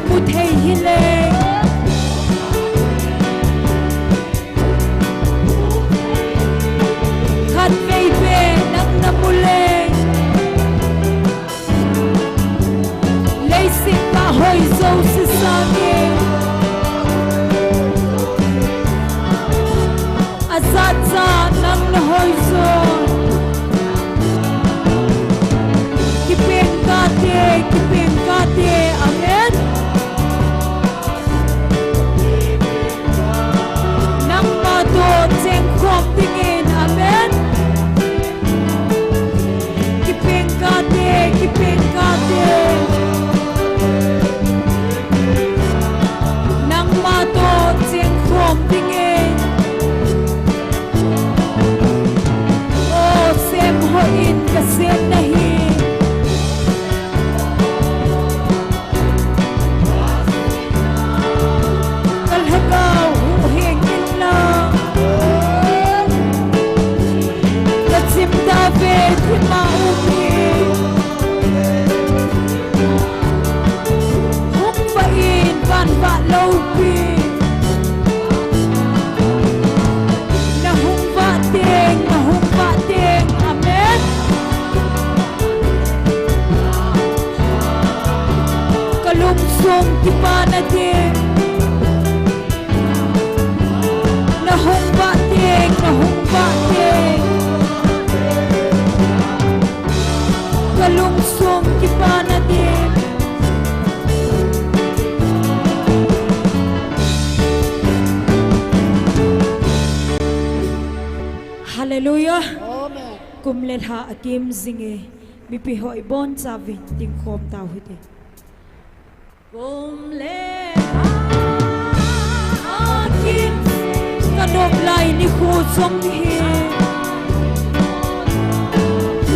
muthei hile khat vei be nang namule leisi pa hoi zo si sange azat za nang na hoi zo kipeng kate amen nang ma do cheng khom tingin amen kipeng kate nang ma do cheng khom tingin oh sem ho in ka sem nahi Hallelujah. Amen. Kum letha akim zinge mi pi hoi bon chavin ting khom tau hite. Kum letha akim kanop lai ni khu song hi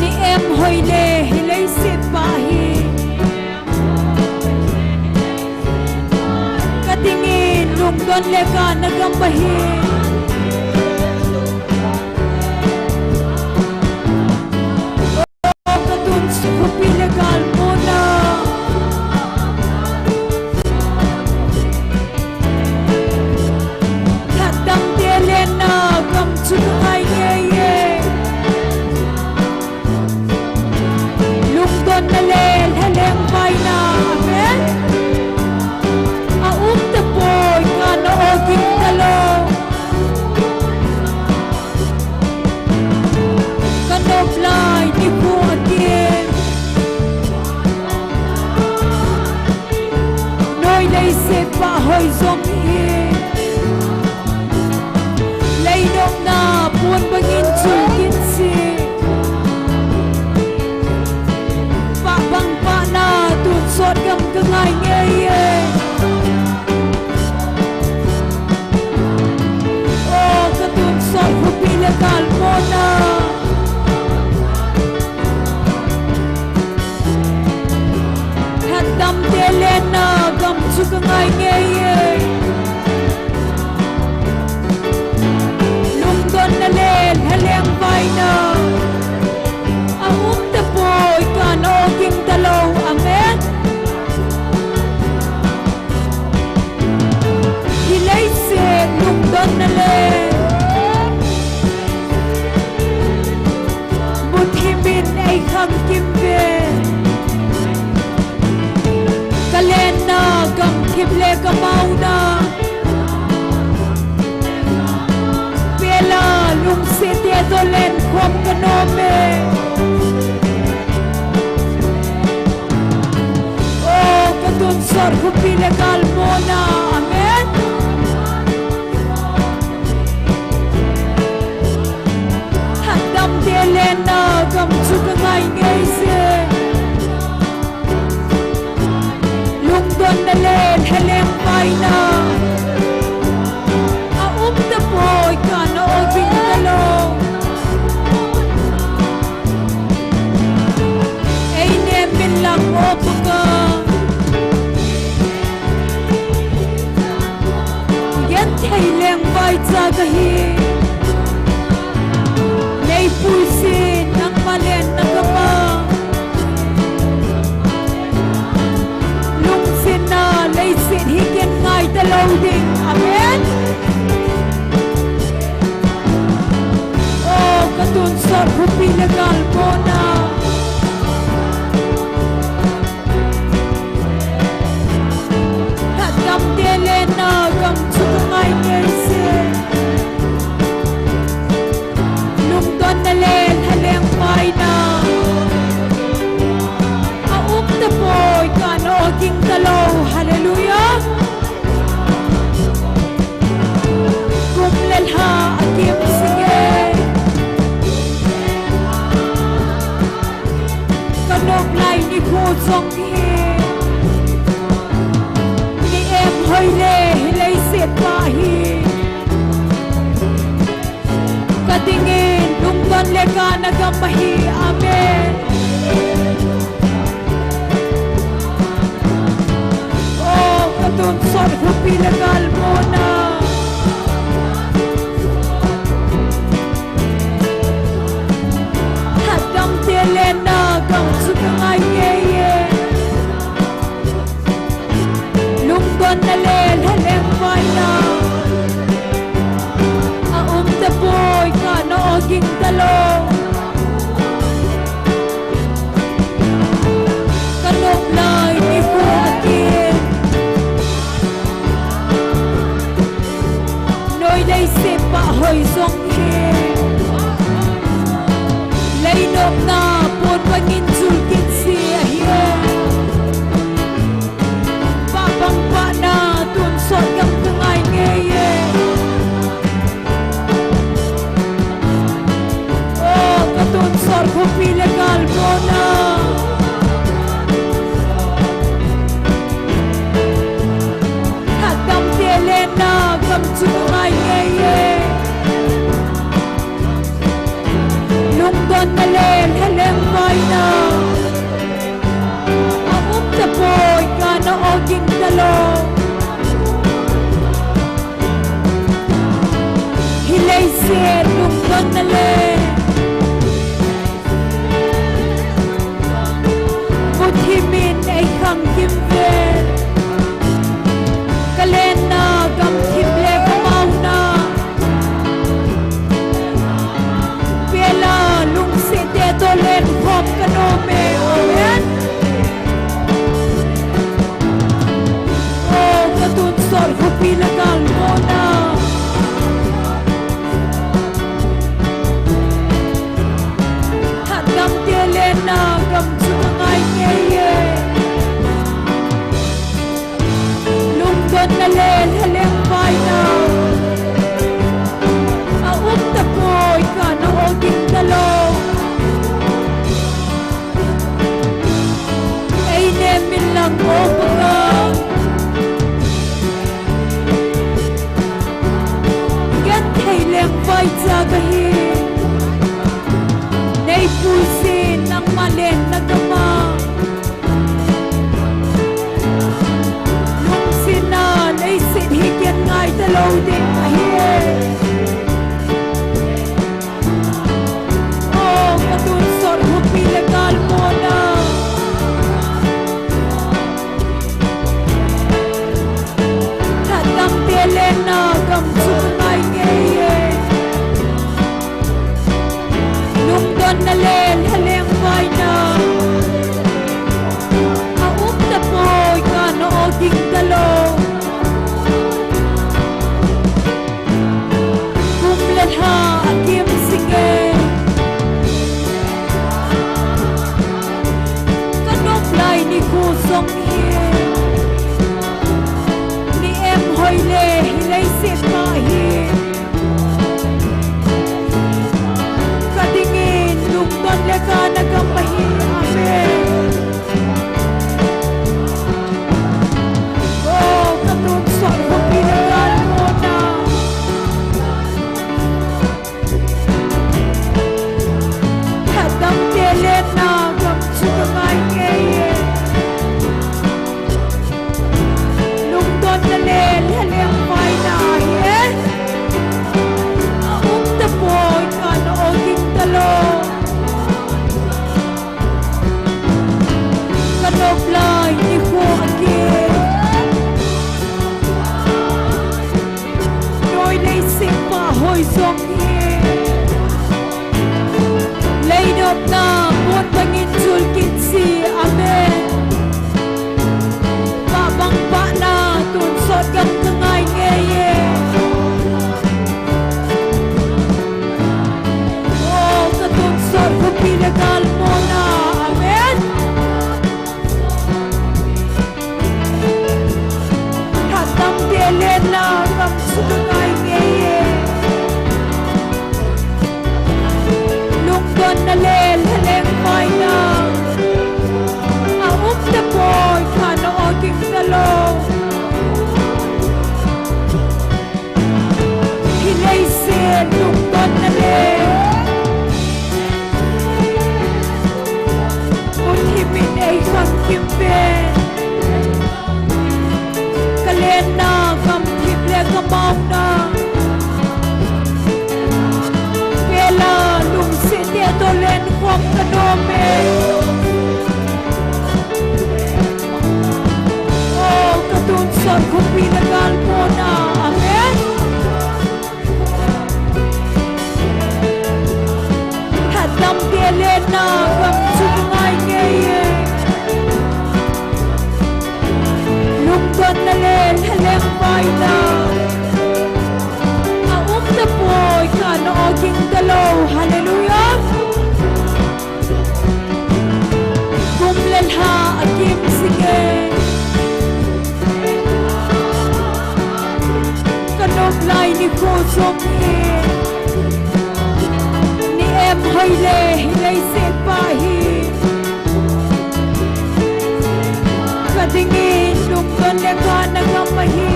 ni em hoi le hilai se pa hi katingin lung don le ka nagam bahi ding. Amen. Oh, katun sor hupilagal mo na. Gam dele na gam tsukangay ngayse Lumdon na len haleng may na Auk na po'y kanooging talaw. Hallelujah. Kumlalha akim sige Kanoglay ni SONGPI Hoy le hilay sit pahi Katingin lungton le ka nagamahi. Amen. Oh, katun sor hupilagal mo na. Hadam tele na gam sukangay ngeye Lungton na len haleng may na Aum da boy ka nooging talong Kanoglay ni ko akin Noy lay sipa hoy SONGPI Laynop na pun pangin sulkin siya Papangpa na tunsot kang tungay ngeye Oh, katunsor hupilagal mo na Hadam tele na gam tungay ngeye Lungdon na len haleng may na Aum na po'y kanooging talong Hilay sir lungdon na len Buthimin ay kang kimver Kalen na gam timble kumaw na Pela lungsit eto len hop kanome. Amen. Oh, katun sor hupilagal mo na faina na boy kan oging dalaw hallelujah kumlalha akim sige kanoblay ni kusokni ni em hoyle hilay sepahi kadingin lungton ya ka nagamahi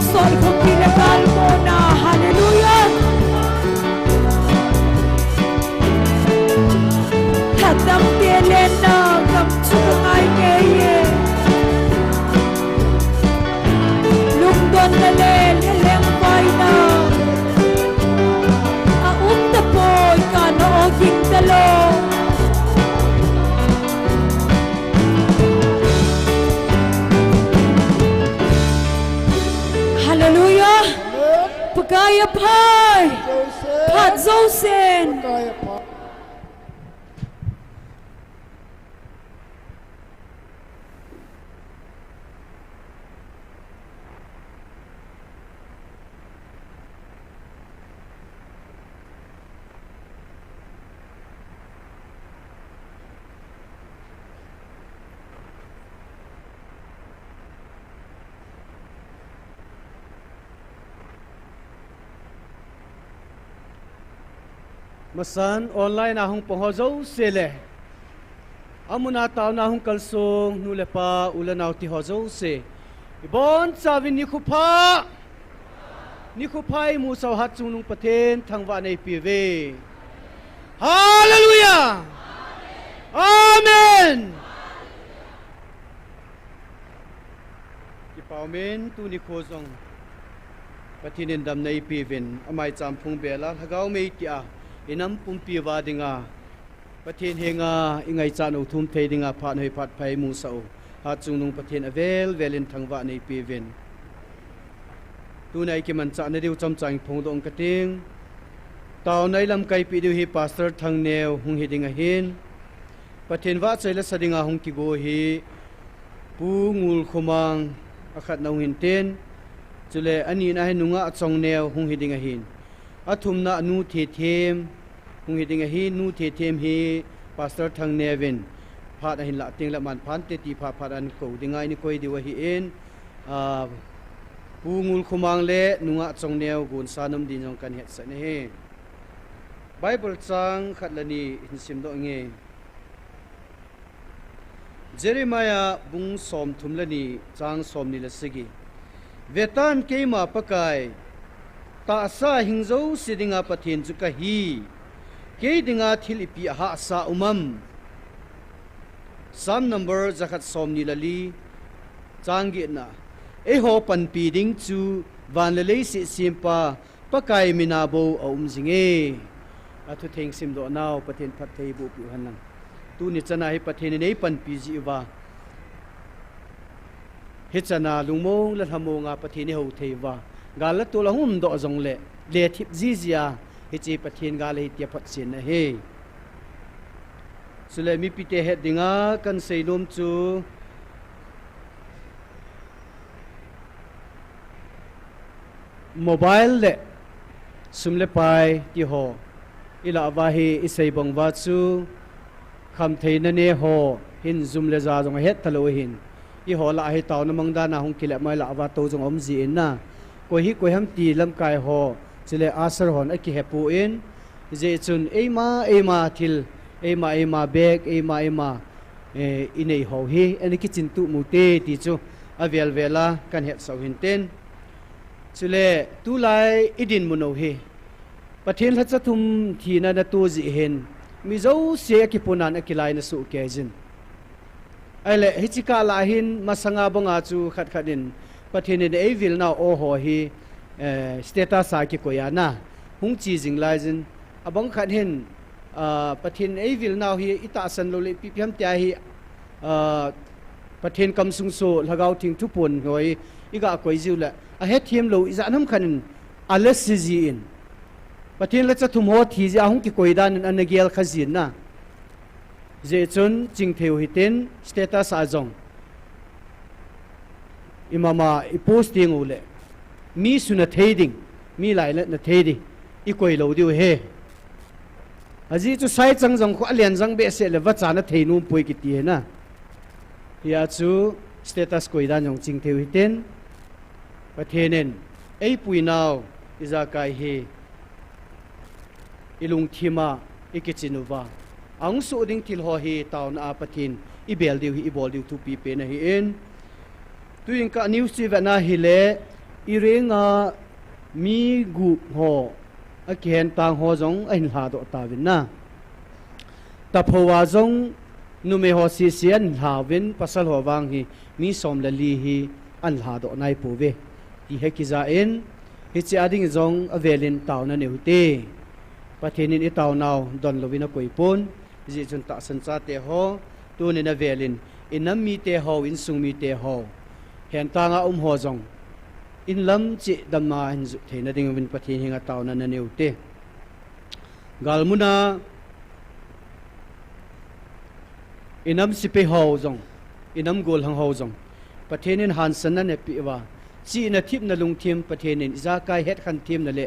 Sol ko pinakal mo na hallelujah Hatang pielen na kamsukangay ngaye Lungdon na len heleng pay na Aum na po ikanooging dalo Hallelujah. Pagaya pai. Pat Zosen. Masan online ahong penghozo sele. Amuna taona ahong kalsong nulepa ulanaw ti hozo se. Ibon savin ni kupa. Ni kupai musaw hatsung nung paten tangwa na ipive. Hallelujah. Amen. Kipaumen tu ni kozong patinin dam na ipivin amay champung bela hagaw may tia. Inam pumpi vadinga patin henga ingay chano thum thei dinga phat hoi phat phai mu sao ha chung nung patin avel velin thangwa nei pivin tu nai ki man cha na diu cham chang phong dong kating taw nai lam kai pi diu hi pastor thang neu hung hi dinga hin patin wa chaila sadinga hung ki go hi pu ngul khomang akhat nau hin ten chule ani na hinunga chong neu hung hi dinga hin athumna nu the them hung hiding hi nu the them hi pastor thang nevin phat hin la ting la man phan te ti pha pharan ko dingai ni koi diwa hi en pungul khumang le nunga chong neu gun sanam din jong kan het sa ne he bible chang khatlani in sim do nge jeremiah bung som thumlani chang som ni la sigi vetan keima pakai ta sa hingzo sidinga pathin chu ka hi ke dinga thilipi ha sa umam sam number zakat som ni lali changi na e ho pan pi ding chu van le si simpa pakai minabo om zinge athu theng sim do naw pathin phat thei bu pi hanang tu ni chana hi pathin nei pan pi ji wa he chana lungmong la thamonga pathin ni ho thei wa gala tu la hum do zong le thip zizia hi chi pathin ga le ti phat sin na he sule mi pite he dinga kan seinom chu mobile le sumle pai ti ho ila wa hi isei bong wa chu kham theina ne ho hin zum le za jong het thalo hin i ho la hi taw na mangda na hong kile mai la wa to jong om ji in na ko hi ko ham ti lam kai ho chile asar hon aki hepu in je chun ema thil ema bek ema inei ho hi ani ki chin tu mu te ti chu avel vela kan het so hin ten chile tu lai idin muno hi pathin ha chathum thina na tu ji hen mi zo se ki punan akilai na su ke jin ale hichika la hin masanga bonga chu khat khatin pathin ne ei vil na o ho hi status sa ki ko ya na hung chi jing lai jin abang khat hen pathin ei vil na hi ita san lo le pi pyam tia hi pathin kam sung so lagau thing thu pon hoi iga koi jiu la a he thiam lo iza nam khan alas ji in pathin la chathum ho thi ja hung ki koidan an anagel khazin na je chun ching theu hitin status azong imama iposting ule mi suna thading mi lai la na thadi i koi lo diu he aji chu sai chang jong ko alian jang be se le wa cha na theinu pui ki ti na ya chu status koi dan jong ching theu hitin pathenen ei pui naw iza kai he ilung thima ikichinuwa ang su ding til ho hi tauna pathin ibel diu hi ibol diu tu pi pe na hi en tuing ka news chi na hi le irenga mi gu ho a ken tang ho jong ein la do ta win na ta phowa jong nu me ho si sian la win pasal ho wang hi mi som la li hi an la do nai pu ve ti he ki za en hi chi ading jong avelin tauna ne hute pathenin i taunaw don lovina koipon ji chun ta san cha te ho tu ne na velin inam mi te ho in sung mi te ho hen tanga ho jong in lam chi damma hin zu theina ding win pathin hinga tauna na neute galmuna inam sipe ho jong inam gol hang ho jong pathenin hansan na ne piwa chi na thip na lung thim pathenin za kai het khan thim na le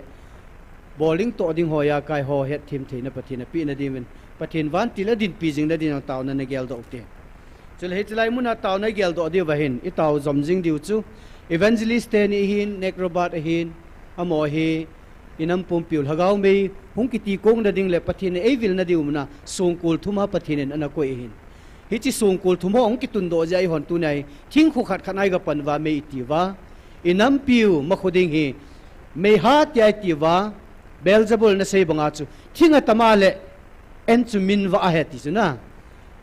bowling to ding hoya kai ho het thim theina pathina pi na dimin pathin wan tila din pi jing na din taw na gel do te chul hetlai muna taw na gel do di wahin i taw zomjing diu chu evangelist te ni hin necrobat hin amo hi inam pompiul hagaw me hung kiti kong na ding le pathin e vil na diu muna songkul thuma pathinen ana ko hin hi chi songkul thumo ong kitun do jai hon tu nai thing khu khat khanai ga panwa me itiwa inam piu makhoding hi me ha tyai tiwa Belzebul na say banga chu thinga tamale en chu minwa a heti chu na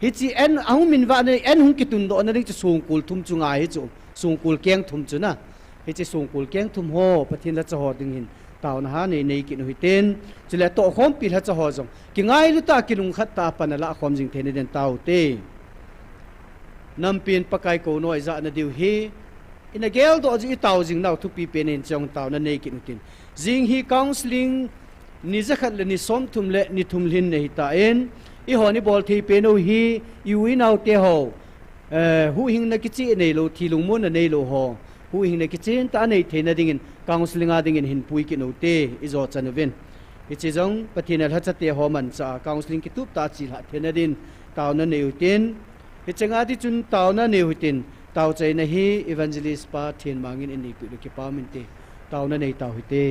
hi chi en ang minwa ne en hung kitun do na ring chu songkul thum chu nga hi chu songkul keng thum chu na hi chi songkul keng thum ho pathin la cha ho ding hin taw na ha nei nei ki no hi ten chule to khom pi la cha ho jong ki ngai lu ta ki lung khat ta panala khom jing thene den taw te nampin pakai ko noi za na diu hi in a gel do ji taw jing naw thu pi pen in chong taw na nei ki no tin jing hi counseling ni zakhat le ni som thum le ni thum lin nei ta en i ho ni bol thi pe no hi i wi naw te ho hu hing na ki chi nei lo thi lung mon na nei lo ho hu hing na ki chen ta nei the na ding in counseling a ding in hin pui ki no te i zo chan ven i chi jong pathina la cha te ho man cha counseling ki tup ta chi la the na din taw na nei tin hi chenga di chun taw na nei tin taw chai na hi evangelist pa thien mangin in ni pi ki pa min te taw na nei taw hi te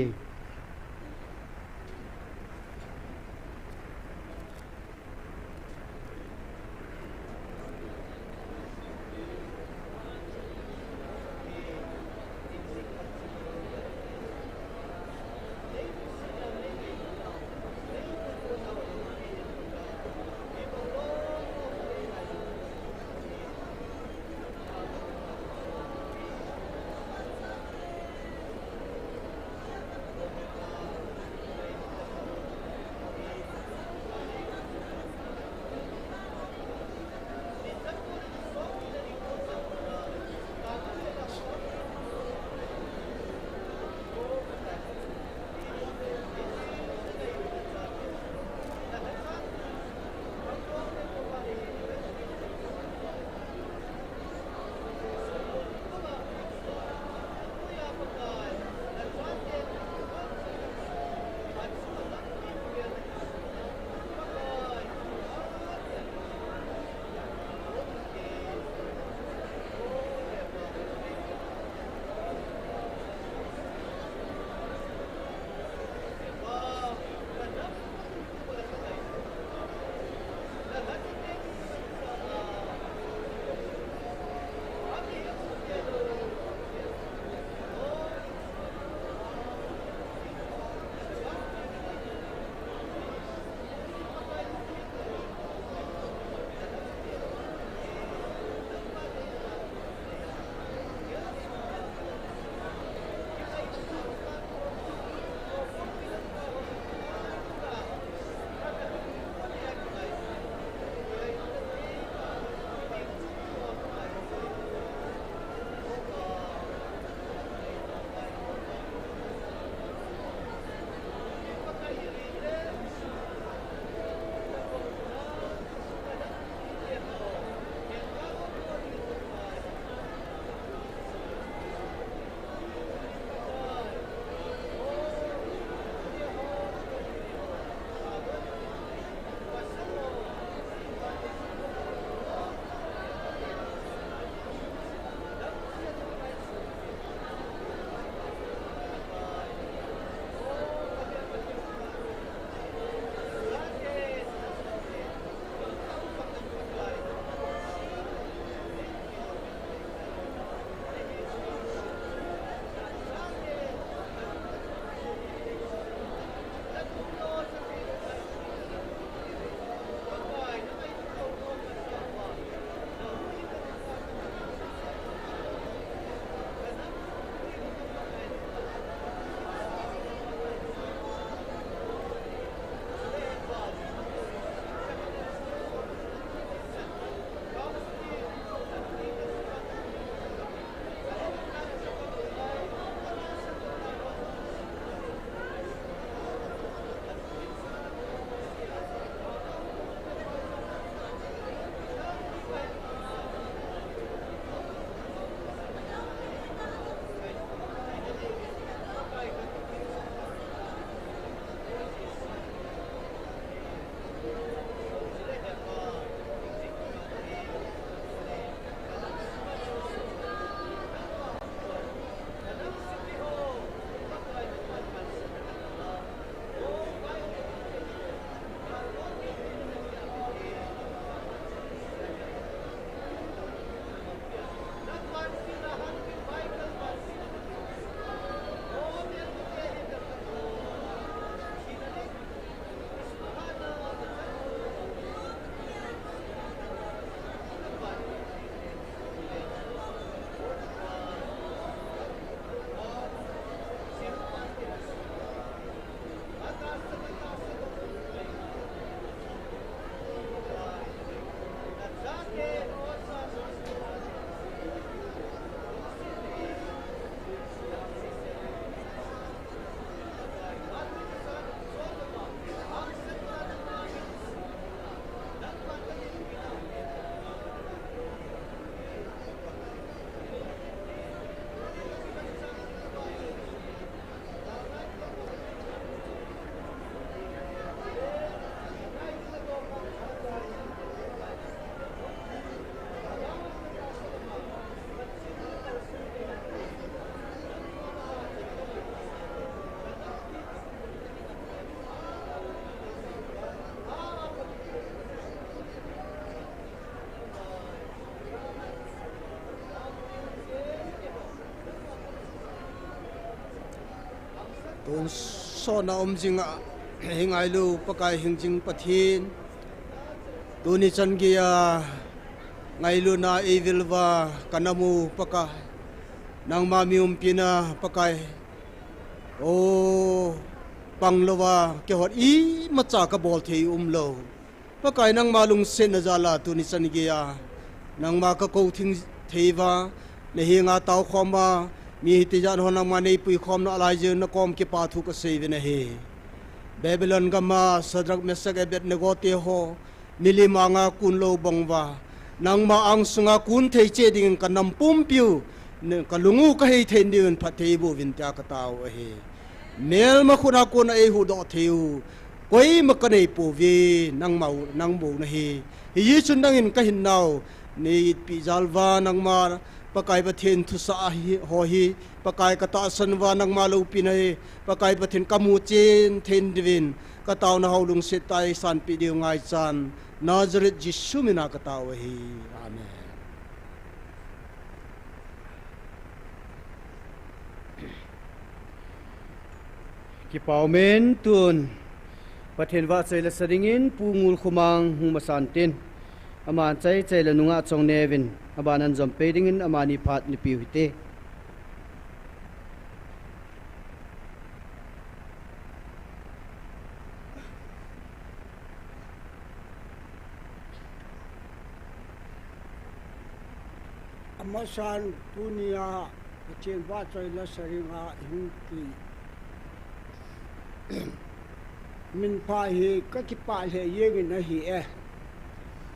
tun so na jinga hingai lu pakai hingjing pathin tuni chan gia ngai lu na evilwa kanamu pakai nang mamium pina pakai o panglowa ke hot I macha ka bol thei lo pakai nang malung sen na jala tuni chan gia nang ma ka ko thing theiwa le hinga taw khoma mi hitijan honang mani pui khom na alai je na kom ke pa thu ka sei ne he Babylon gama sadrak mesak ebet negote ho mili manga kun lo bongwa nang ma ang sunga kun thei che ding ka nam pum piu ne ka lungu ka hei thein din phathei bu vin ta ka taw he mel ma khuna kun ai hu do theu koi ma ka nei pu vi nang mau nang bu na he yi chun nang in ka hin naw ni pi jalwa nang ma pakai pathin thu sa hi ho hi pakai kata sanwa nang malu pinai pakai pathin kamu chen then divin kataw na haulung setai san pi diu ngai chan Nazareth Jisu mina kataw hi amen ki paumen tun pathin wa chei la saringin pungul khumang hung masantin aman chei la nunga chong nevin abanan zom pedingin amani phat ni piwite amasan punia chen wa choi la saringa hinki min pa hi ka ki pa he ye na hi e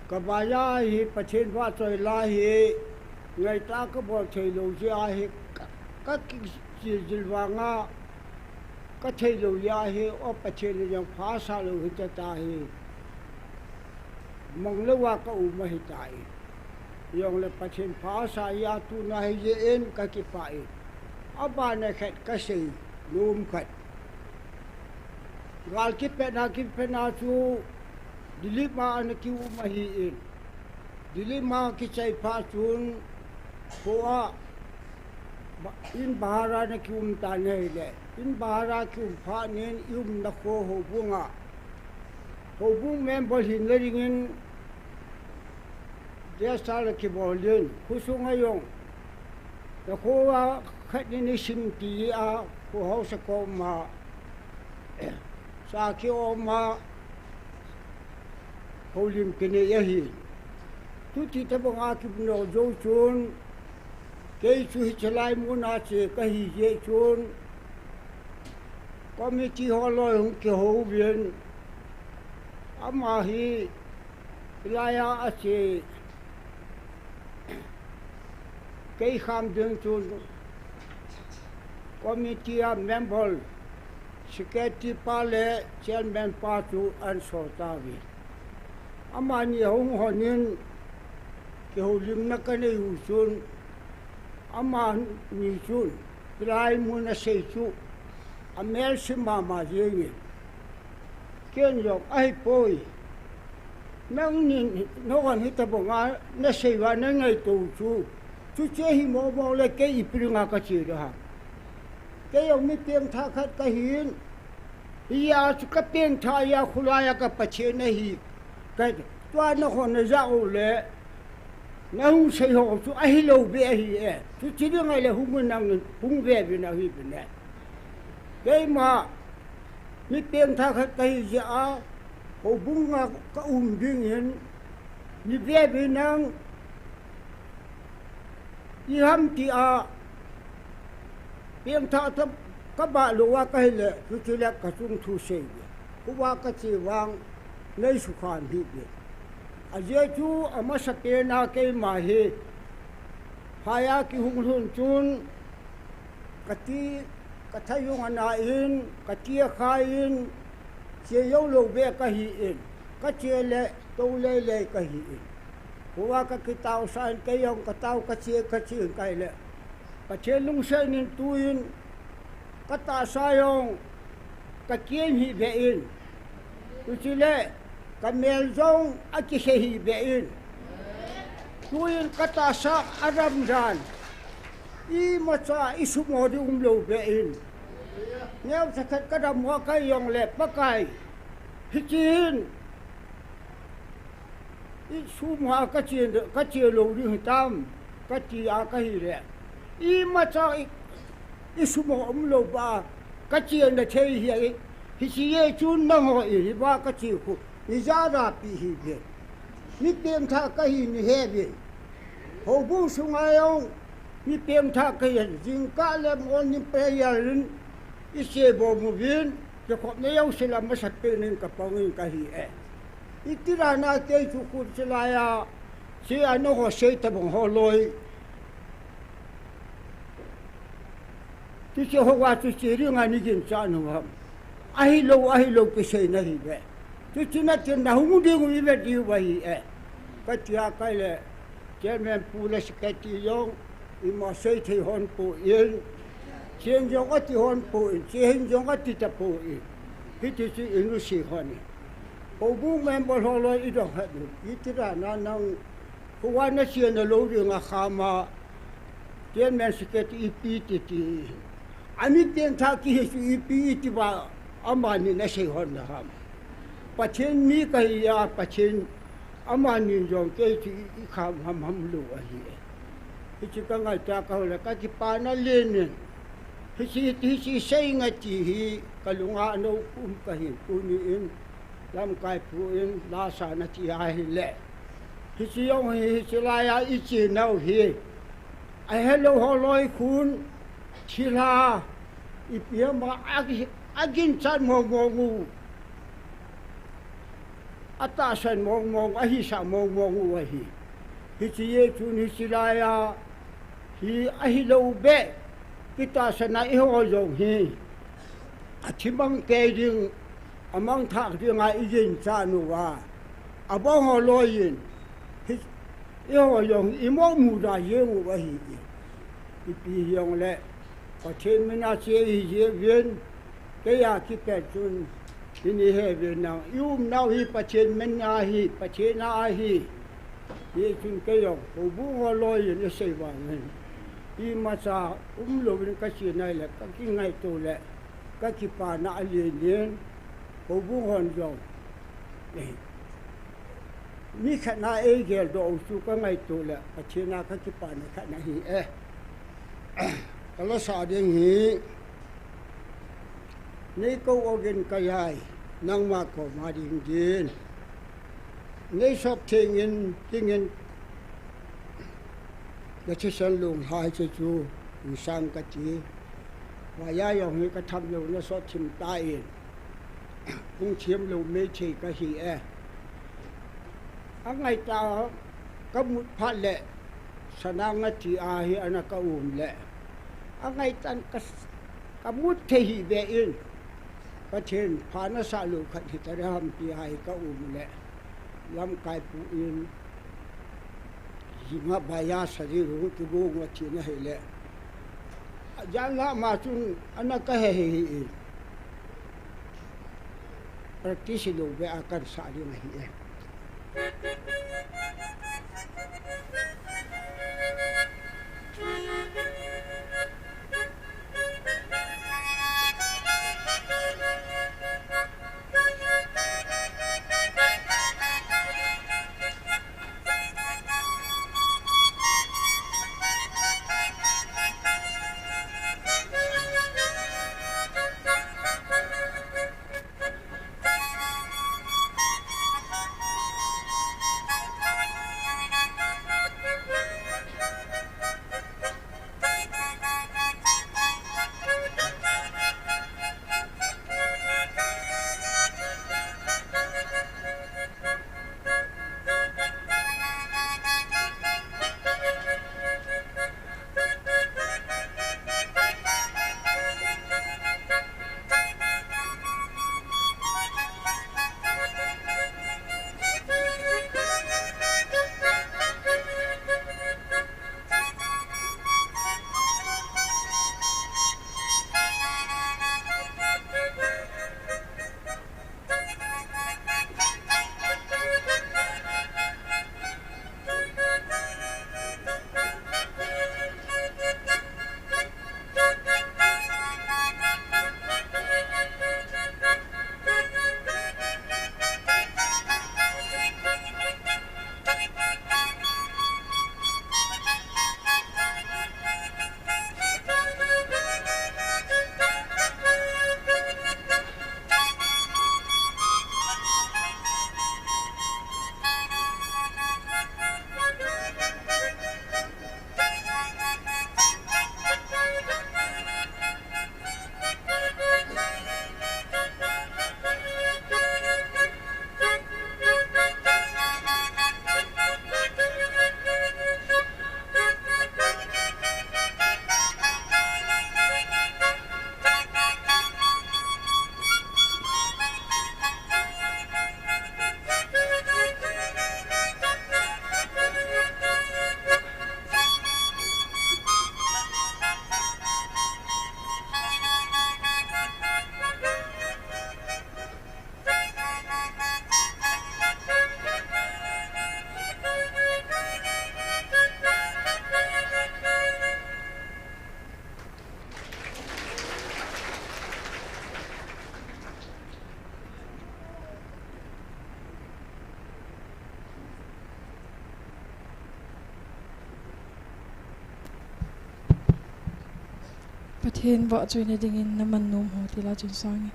ka ba ya hi pachen wa choi la hi ngai ta ka bo thei lo ja hi ka ki jilwanga ka thei lo ya hi o pachen yang pha sa lo hi ta hi mong le wa ka u ma hi tai yong le pachen pha sa ya tu na hi ye en ka ki pa e aba na khat ka sei lum khat gal ki pe na chu dilima an ki u ma hi in dilima ki chai pha chun koa in bahara na ki ta nei le in bahara ki pha nen na kho ho bunga ho bung mem bol hin le ringin dia sala ki bolin khusung ayong na ko wa khat ni sim ti a ko ho sa ko ma sa ki o ma holim kene yahi tu ti ta bonga ki no jo chun ke chu hi chalai mu na che ka hi ye chun committee ho lo hung ke ho bien ama hi laya a che ke kham ding chun committee a member secretary pale chairman pa chu an so ta vi amani hong honin ke holim na ka nei hu chun ama ni chun prai mu na sei chu amel simba ma ye ken yo ai poi nang ni no kan hita bonga na sei wa na ngai tu chu che hi mo mo le ke ipringa ka chi ra ke yo mi tem tha khat ka hin ya chu ka pen tha ya khulaya ka pache nahi ka twa na ho na za o le na hu sei ho chu a hi lo be hi e chu chi ri ngai le hu mun nang hung ve bi na hi bi ne ke ma mi tem tha khat ka hi ja ho bunga ka ding hin ni ve bi nang i ham ti a piang tha ta ka ba lo wa ka le chu chu la ka chung thu sei ku wa ka chi wang nei su khan bi bi a je chu ama sa pe na ke ma he haya ki hung hun chun ka ti ka thayung ana in ka ti kha in che yo lo be ka hi in ka che le to le ka hi in ku wa ka ki tau san ke yong ka tau ka che kai le ka che lung se nin tuin ka ta sa yong ka kien hi be in tu chi le ka mel zong a ki he hi be in tuin ka ta sa aram ran i ma cha i su mo di lo be in neo sakhat ka da mo ka yong le pakai hichin I suma ka chi lo ri tam ka chi a ka hi le I ma cha I suma lo ba ka chi na thei hi hi chi ye chun na ho I ba ka chi ku ni za ra pi hi be ni tem tha ka hi ni he be ho bu sunga yong ni tem tha ka yin jing ka le mon ni pe ya rin I se bo mu bin ke ko ne yong sila ma sat pe nin ka pangin ka hi Itira na te chu ku sila ya si ano ho se ta bong ho loi ti se ho wa tu si ri nga ni gin cha no ha ahi lo ke se na hi be tu chi na chen na hu de ngu be di wa hi ka tia ka le ke men pu le se ka ti yong I ma se thi hon pu yin chen jong ka ti hon pu chen jong ka ti ta pu hi ti si inu si hon Ho bu men bo ho lo I do ha I tira na nang ho wa na si na lo ri nga kha ma chen men se ke ti pi ti Ani ten tha ki hi I pi ti ba amani na se hon na ha Pachen ni ka ya pachen amani jong ke ti I kha ham lo a hi Hi chi ka ngai ta ka le ka ki pa na le ne Hi si sei nga ti hi ka lunga no ka hi pu ni in lam kai pu in la sa na ti a hi le Hi si yong hi si la ya I chi nau hi ai hello ho loi khun chi la I pia ma agin chan mo ngu ata san mo a hi sa mo ngu a hi chi ye chun hi si la ya hi a hi lo be kita sana I ho yong hi a thi bang ke ding among thak ding a I yin cha nu wa a bo ho lo yin hi I ho yong I mo mu da ye ngu a hi I pi yong le pa chen me na che I ye vien ke ya ki pe chun ini he vien na yum nau hi pa chen men na hi pa chen na hi ye chun ke yong ho bu ho lo yin e sei wa ngen I ma cha lo vin ka chi nai le ka ki ngai to le ka ki pa na ali nien ho bu hon jong ni kha na e gel do su ka ngai to le pa chen na ka ki pa na kha na hi Kalau sading hi ni ko ogin kayai nang ma ko ma ding din ni sop tingin da chi san lung hai che chu ni sang ka ti wa ya yong hi ka tham lo na so chim ta in kung chiam lo me che ka hi angai ta ka mut phat le sanang ti a hi ana ka le angai tan ka mut the hi be in ka chen pha na sa lu khat hi ta ram ti hai ka le lam kai pu in jinga baya sa ri ru ki bo ngo chi na he le jan la ma chun ana ka he hi practice lo be akar sa ri na hi Pathin vợ chui này dingin naman nom ho tila chun sangi.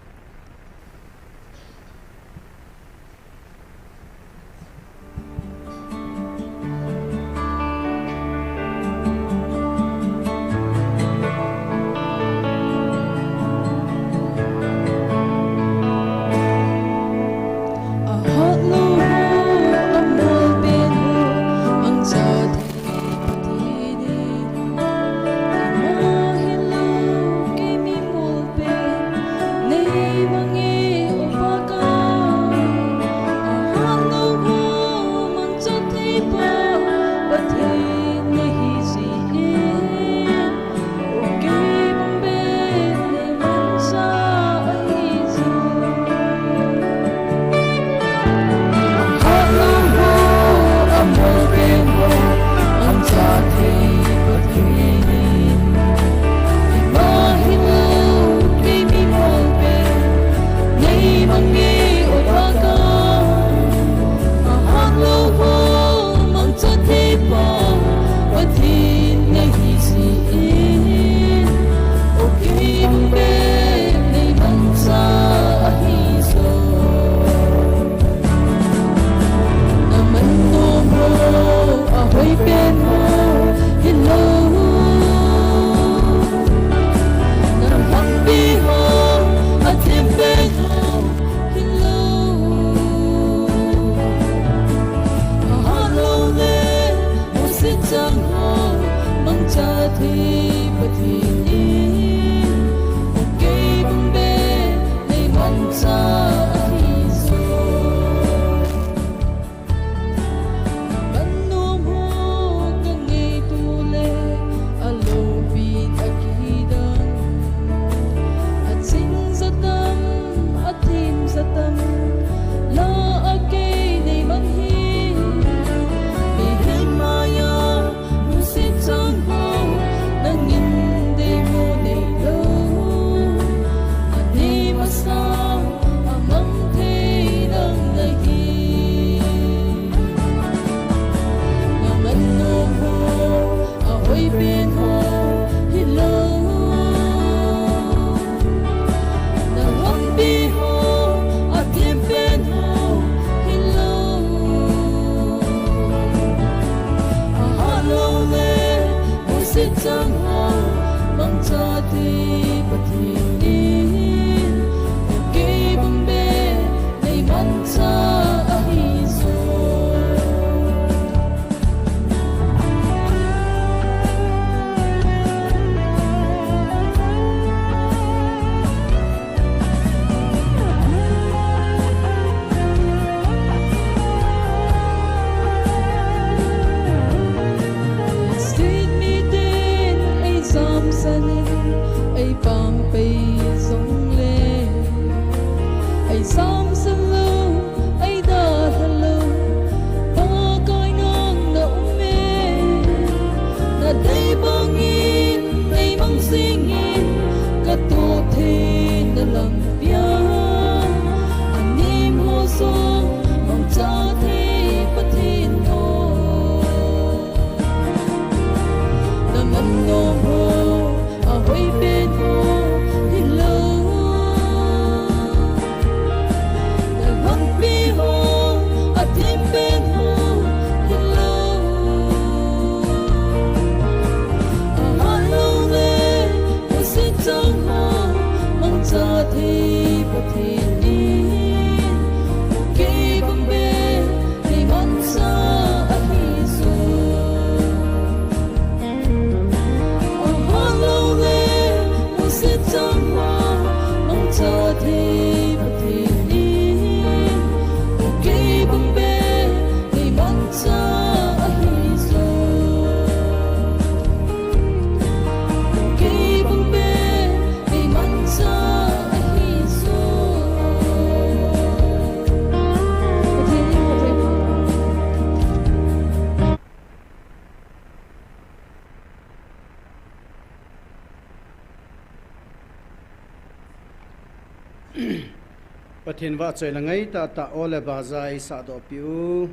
Pathin va choi la ngai ta ta ole bazai sa do piu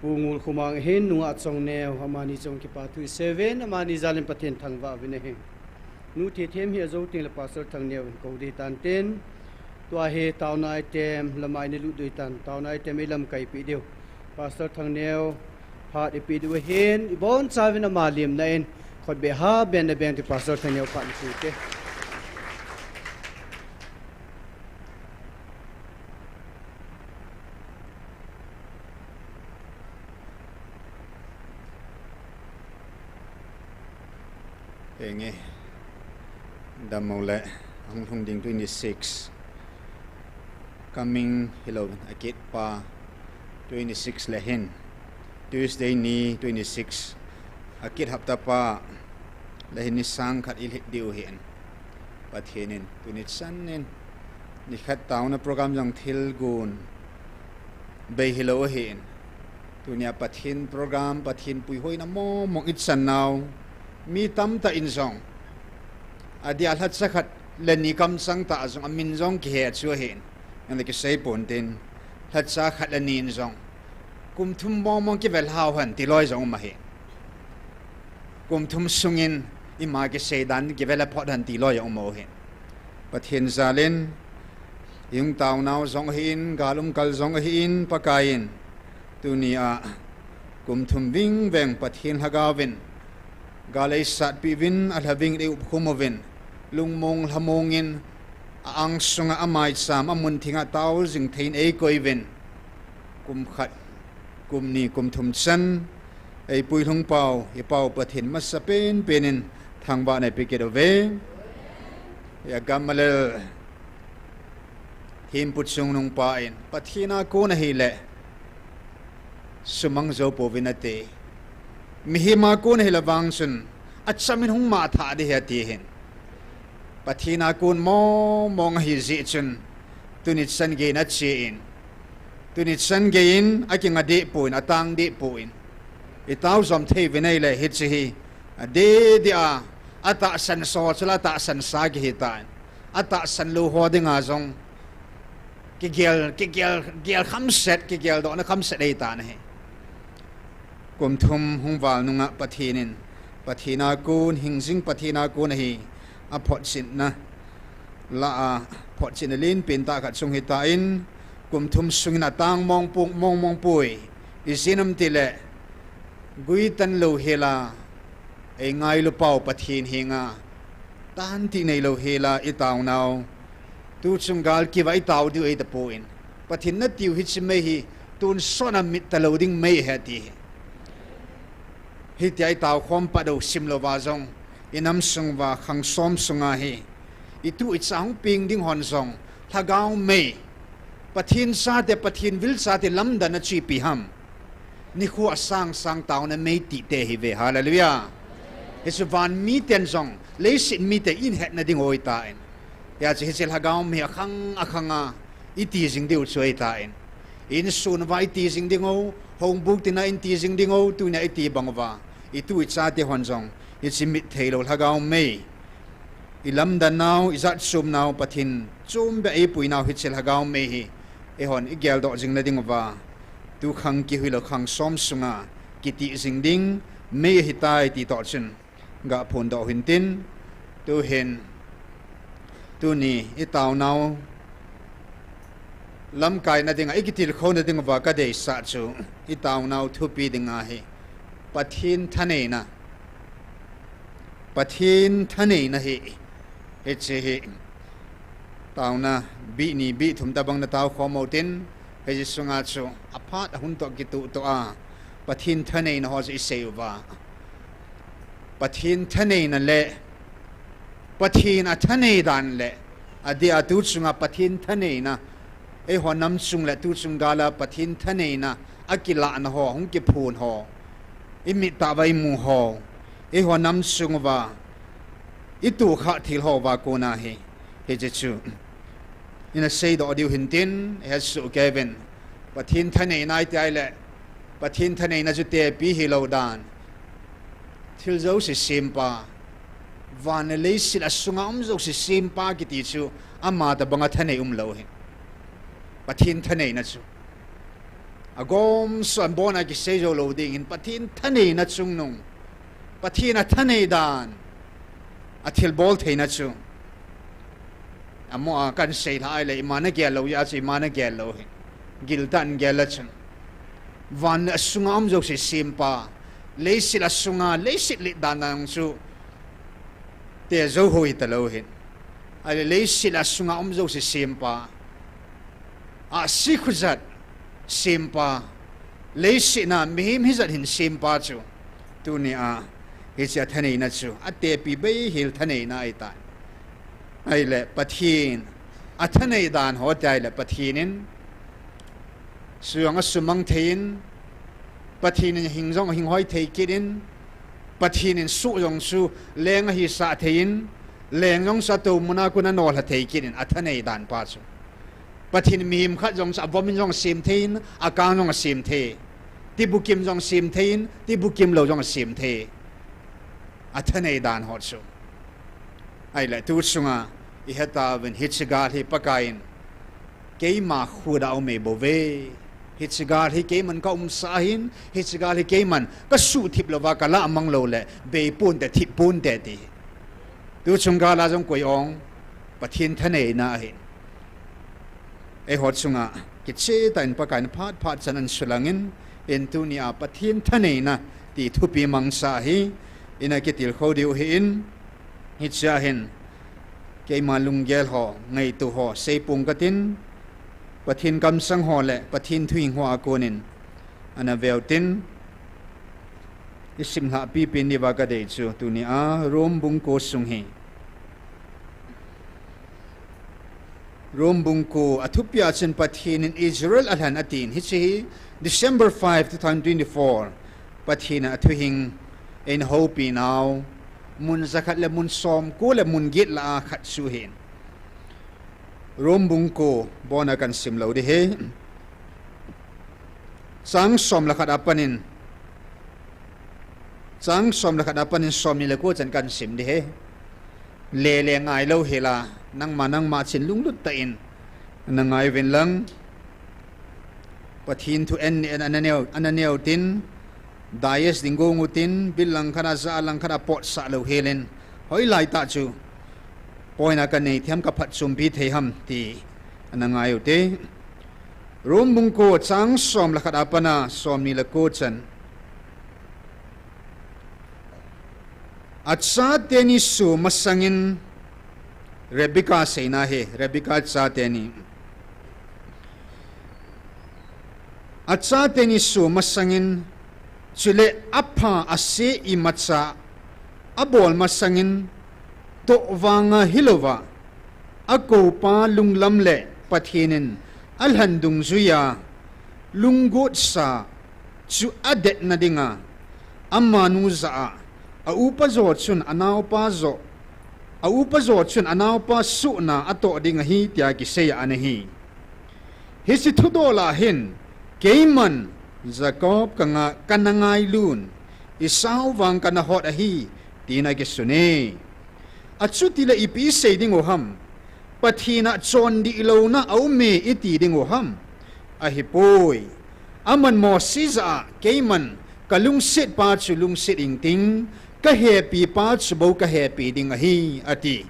pungul khumang hin nunga chong ne hamani chong ki pa tu 7 amani zalim pathin thangwa vine he nu thi thêm hi zo ting la pastor thang neu ko di tan ten tua he taona item lamai ni lu dui tan taona item lam kai pi deu pastor thang neu ha de pi du hen ibon savin amalim na en khot be ha ben na ben ti pastor thang neu pa ni te Enge damole ang hungding 26 coming hello akit pa 26 lehin Tuesday ni 26 akit hapta pa lehin ni sang khat il diu hen pathenin tunit sanin ni khat tauna program jang thil gun be hello hen tunia pathin program pathin pui hoi na mo mong it san now mi tam ta in zong adia hat sakhat leni kam sang ta zong amin zong ki he chu hen and like say pontin hat sakhat leni in zong kum thum mo mong ki vel haw han ti loi zong ma he kum thum sungin i ma ki say dan ki vel phot han ti loi zong mo he pathin zalen yung taw naw zong hin galum kal zong hin pakain tunia kum thum wing veng pathin hagawin galay sat pivin alhaving de upkumovin lungmong lamongin ang sunga amay sam amun tinga tao jing thein e koivin kum khat kum ni kum thum san ei pui lung pau e pau pathin masapen penin thangba nei piket ove ya gamalel him putsung nung pain pathina ko na hile sumang zo povinate mihima kun hilawang sun at samin hong mata di hatihin pathina kun mo mong hizi chun tunit san gain at siin tunit san gain aking adi puin atang di puin itaw som te vinay hitsi ade dia ata san so sila ata san sagi hitan ata san luho di nga zong kigel khamset kigel do na khamset hitan he kum thum hung wal nunga pathinin pathina kun hingjing pathina kun hi a phot sin na la a phot sin lin pin ta khat sung hita in kum thum sungina tang mong pui isinam tile gui tan lo hela e ngai lu pau pathin hinga tan ti nei lo hela i taw naw tu chungal ki vai taw du e ta puin pathin na tiu hi chi mai hi tun sona mit taloding mai hati hi tiai tau khom pa do simlo wa zong inam sungwa khang som sunga hi itu ichang ping ding hon zong thagau mei pathin sa te pathin vil sa te lamda na chi pi ham NIKHO sang taona mei ti te hi ve hallelujah hesu van mi ten zong leisin mi te in het na ding oi ta en ya chi hel hagau me akhanga iti jing deu choi ta en in sun vai ti jing ding o hong buk ti na in ti jing ding o tu na iti bangwa itu icha te honjong ichimit theilo hagau mei ilam dan naw izat sum naw pathin chum be e puinaw hichel hagau mei hi e hon igel do jing na ding wa tu khang ki huilo khang som sunga kiti jing ding mei hitai ti to chun ga phon do hintin tu hen tu ni itaw naw lam kai na ding ikitil khona ding wa ka dei sa chu itaw naw thupi dinga hi pathin thane na hi heche hi tauna bi ni bi thum ta bang na taw khomotin he sunga chu aphat hun to ki tu to a pathin thane na ho ji seiwa pathin thane na le pathin a thane dan le adia tu chunga pathin thane na e ho nam chung le tu chung gala pathin thane na akila na ho hong ki phun ho imi ta vai mu ho e ho nam chung wa itu kha thil ho wa ko na he je chu ina sei do diu hintin he su kevin pathin thane nai tai le pathin thane na ju te pi hi lo dan thil zo si simpa van le sil asunga zo si simpa ki ti chu ama ta banga thane lo he pathin thane na chu agom son bona ki sei zo lo ding in pathin thane na chung nong pathin a thane dan a thil bol theina chu amo kan sei thai le imana ge lo ya chi mana ge lo giltan ge la chun van sungam jo se simpa leisil asunga leisil li danang chu te zo hoi ta lo hin ai leisil asunga jo se simpa a si khuzat simpa leisina mihim hizat hin simpa chu tu ni a hi cha thanei na chu ate pi be hil thanei na ai ta ai le pathin a thanei dan ho tai le pathinin suang sumang thein pathinin hingjong hinghoi thei kirin pathinin su yong su leng hi sa thein leng yong sa tu muna kuna nol ha thei kirin a thanei dan pa chu pathin mihim khat jong sa bomin jong sim thein akang jong sim the ti bukim jong sim thein ti bukim lo jong sim the a thanei dan ho chu ai la tu sunga I heta ven hitchigar hi pakain keima khuda me bove hitchigar hi keiman ka sahin hitchigar hi keiman ka su thip lova kala amang lo le be pun te thip pun te ti tu chunga la jong koi ong pathin thane na hin e hot sunga ki che tan pakain phat chanan sulangin en tu ni a pathin thane na ti thupi mangsa hi ina ki til khodiu hi in hitcha hin keima lunggel ho ngai tu ho seipung katin pathin kam sang ho le pathin thuing ho akonin ana veltin isim ha pi pin ni wa ka de chu tu ni a rom bung ko sung hi rom bung ko athupya chen pathin in Israel alhan atin hi chi December 5 2024 pathin athuing in hope now mun zakat le mun som ko le mun git la khat su hin rom bung ko bona kan sim lo de he sang som la khat apanin som ni le ko chan kan sim de he le ngai lo hela nang ma chin lung lut ta in na ngai ven lang pathin thu en ananeo tin Dayes dinggo ngutin bilang kana za lang kana pot sa lo helen hoi lai ta chu poina ka nei thiam ka phat sum bi thei ham ti anangai ute rom bung ko chang som la khada pana som ni la ko chan atsa teni su masangin Rebecca seina he Rebecca cha teni atsa teni su masangin chile apa ase imatsa abol masangin to wanga hilova ako pa lunglam le pathinin alhandung zuya lunggot sa chu adet na dinga amanu za a upa zo chun anaw pa su na ato dinga hi tia ki seya anahi hisi thudola hin keiman Jacob kanga kanangai lun isaw wang kana hot ahi tina gisune atsuti la ipi sei ding oham pathina chon di lo na au me iti ding oham ahi poi aman mo siza keiman kalung sit pa chulung sit ing ting ka happy pa chubo ka happy ding ahi ati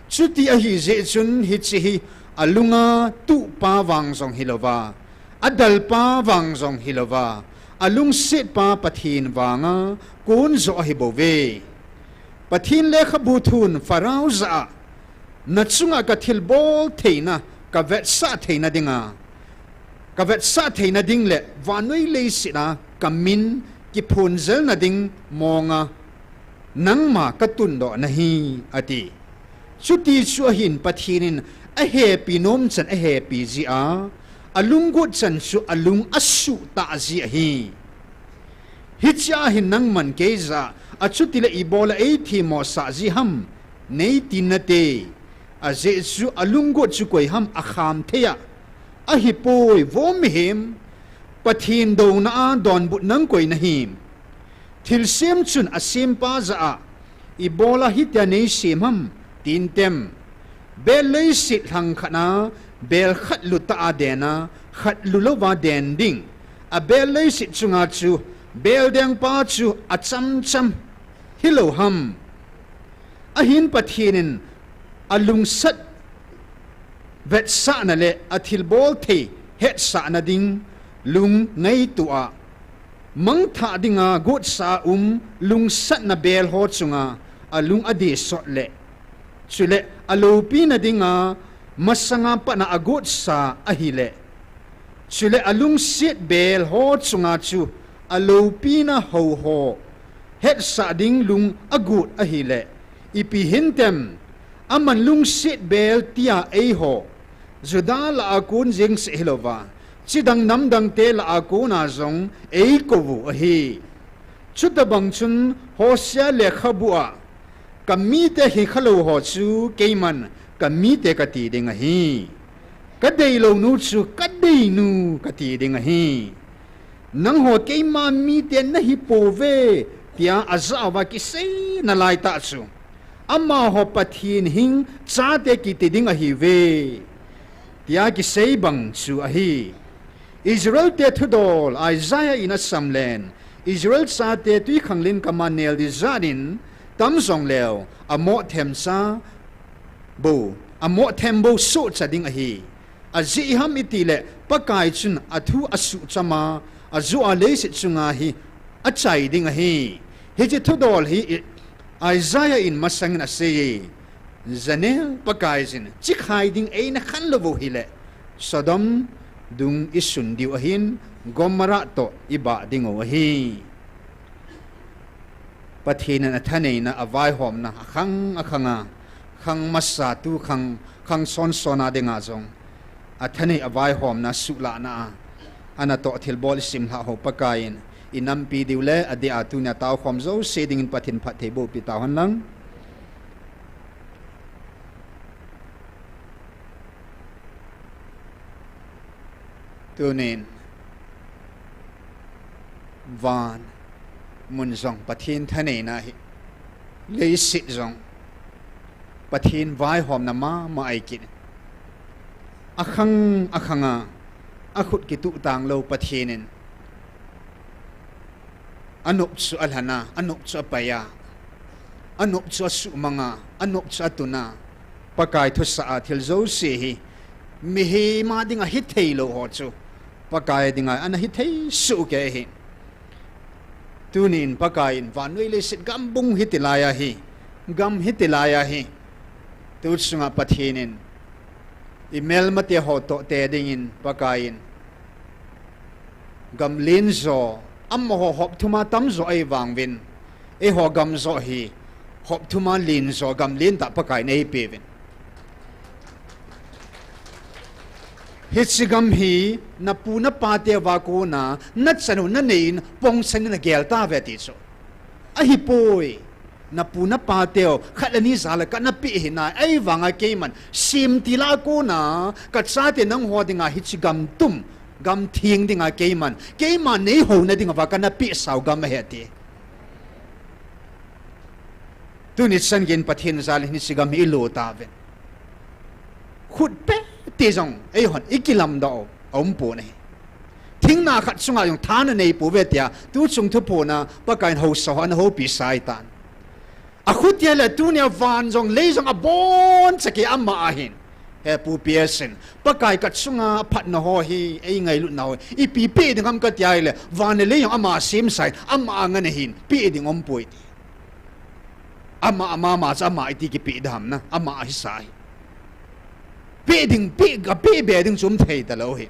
chuti ahi je chun hichi alunga tu pa wang song hilova adal pa wang zong hilova alung sit pa pathin wanga kun zo hibove pathin le khabuthun farauza nachunga ka thilbol theina ka vet sa theina ding le wanoi le sina kamin ki phunzel na ding monga nangma katun do nahi ati chuti chuahin pathinin a happy nom chan a happy ji a alunggot chan su alung asu ta zi hi hicha hin nang man keza achutile ibola e thi mo sa zi ham nei tinate aze su alunggot su koi ham akham theya a hi poi vom him pathin do na don but nang koi na him thil sem chun asim pa za ibola hitya nei sem ham tin tem belei sit hang khana bel khat lu ta adena khat lu lo wa den ding a bel le sit chunga chu bel deng pa chu a cham cham hilo ham ahin pathinin alung sat vet sa na le athil bol the het sa na ding lung ngai tua mang tha dinga gut sa lung sat na bel ho chunga alung adi sot le chule alopi na dinga masanga pa na agut sa ahile chule alung sit bel ho chunga chu alopi na ho ho het sa ding lung agut ahile ipi hintem aman lung sit bel tia ei ho zuda la akun jing se hilova chidang namdang te la akuna zong ei kovu ahi chutabang chun hosya le khabua kami te hi khalo ho chu keiman kami te kati ding ahi kadei lo nu chu kadei nu kati ding ahi nang ho keima mi te na hi pove tia azawa ki sei na lai ta chu amma ho pathin hing cha te ki te ding ahi ve tia ki sei bang chu ahi Israel te thudol Isaiah in a samlen Israel sa te tui khanglin kamanel di zadin tam song leo amo them sa bo amo them bo so cha ding ahi azi ham itile pakai chun athu asu chama azu ale se chunga hi achai ding ahi he je thudol hi Isaiah in masang na se zanel pakai jin chikhai ding ei na khan lo hi le Sodom dung isun diu ahin Gomara to iba dingo ahi pathinan athane na avai hom na akhanga khang masa tu khang son sona denga jong athane avai hom na sula na ana to thil bol sim ha ho pakain inampi diule adia tunya taw khom zo seding in pathin phat thebo pi taw han lang tunin van mun zong pathin thane na hi lei sit zong pathin vai hom na ma ai kin akhanga akhut ki tu tang lo pathinin anup chu alhana anup chu paya anup chu su manga anup chu atuna pakai thu sa thil zo se hi mi hi ma dinga hi thei lo ho chu pakai dinga ana hi thei su ke hi tunin pakain vanui le sit gam bung hitilaya hi gam hitilaya hi tu sunga pathinin email mate ho to te dingin pakain gam lin zo am ho hop thuma tam zo ai wangwin e ho gam zo hi hop thuma lin zo gam lin ta pakai nei pevin hitsigam hi na puna pate wa ko na natsanu na nein pong san na gelta veti so ahi poi na puna pateo khalani zala ka na pi hina ai wanga keiman sim tila ko na ka chate nang hodinga hitsigam tum gam thing dinga keiman nei ho na dinga wa ka na pi sau gam heti tunit san gen pathin zal ni sigam hi lo ta ven khut pe te jong ai hon ikilam da om po ne thing na khat sunga yong thana nei pu ve tia tu chung thu po na pa kain ho so an ho pi sai tan a khut ya la tu nya van jong le jong a bon chaki amma a hin he pu piersen pa kai kat sunga phat na ho hi ai ngai lu naw I pi pe ding am ka tia le van le yong ama sim sai amma nga ne hin pi ding om poi ama ma cha ma iti ki pi dam na ama hi sai beding big a beding zum thei ta lo hi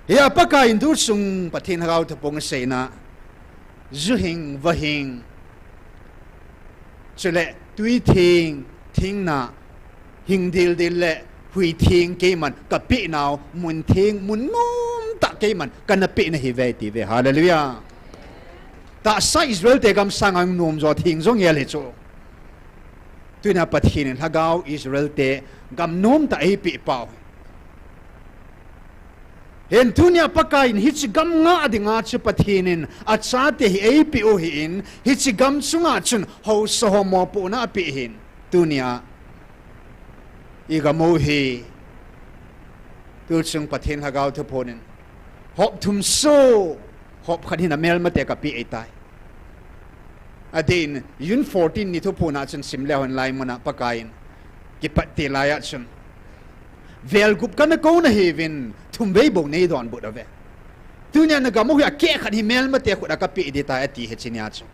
ya paka in du sung pathin hau ta pong se na zuhing wahing chule tui thing na hing dil le hui thing ke man ka pi naw mun thing mun nom ta ke man kan na pi na hi ve ti ve hallelujah ta sa Israel te gam sang ang nom zo thing zong ye le cho tuina pathin hagau Israel te gam nom ta ai pi pau hen tunia pakain hichi gam nga adinga chu pathinin acha te hi ai pi o hi in hichi gam chunga chun ho so ho mo pu na pi hin tunia igamo hi tu chung pathin hagau thu ponin hop thum so hop khanin a mel mate ka pi ai tai adin yun 14 ni thu puna chun sim le hon lai mana pakain ki patti laya chun vel gup kana ko na hevin thumbe bo nei don bu da ve tunya na gamu ya ke khan hi mel ma te khuda ka pi di ta ati he chinya chu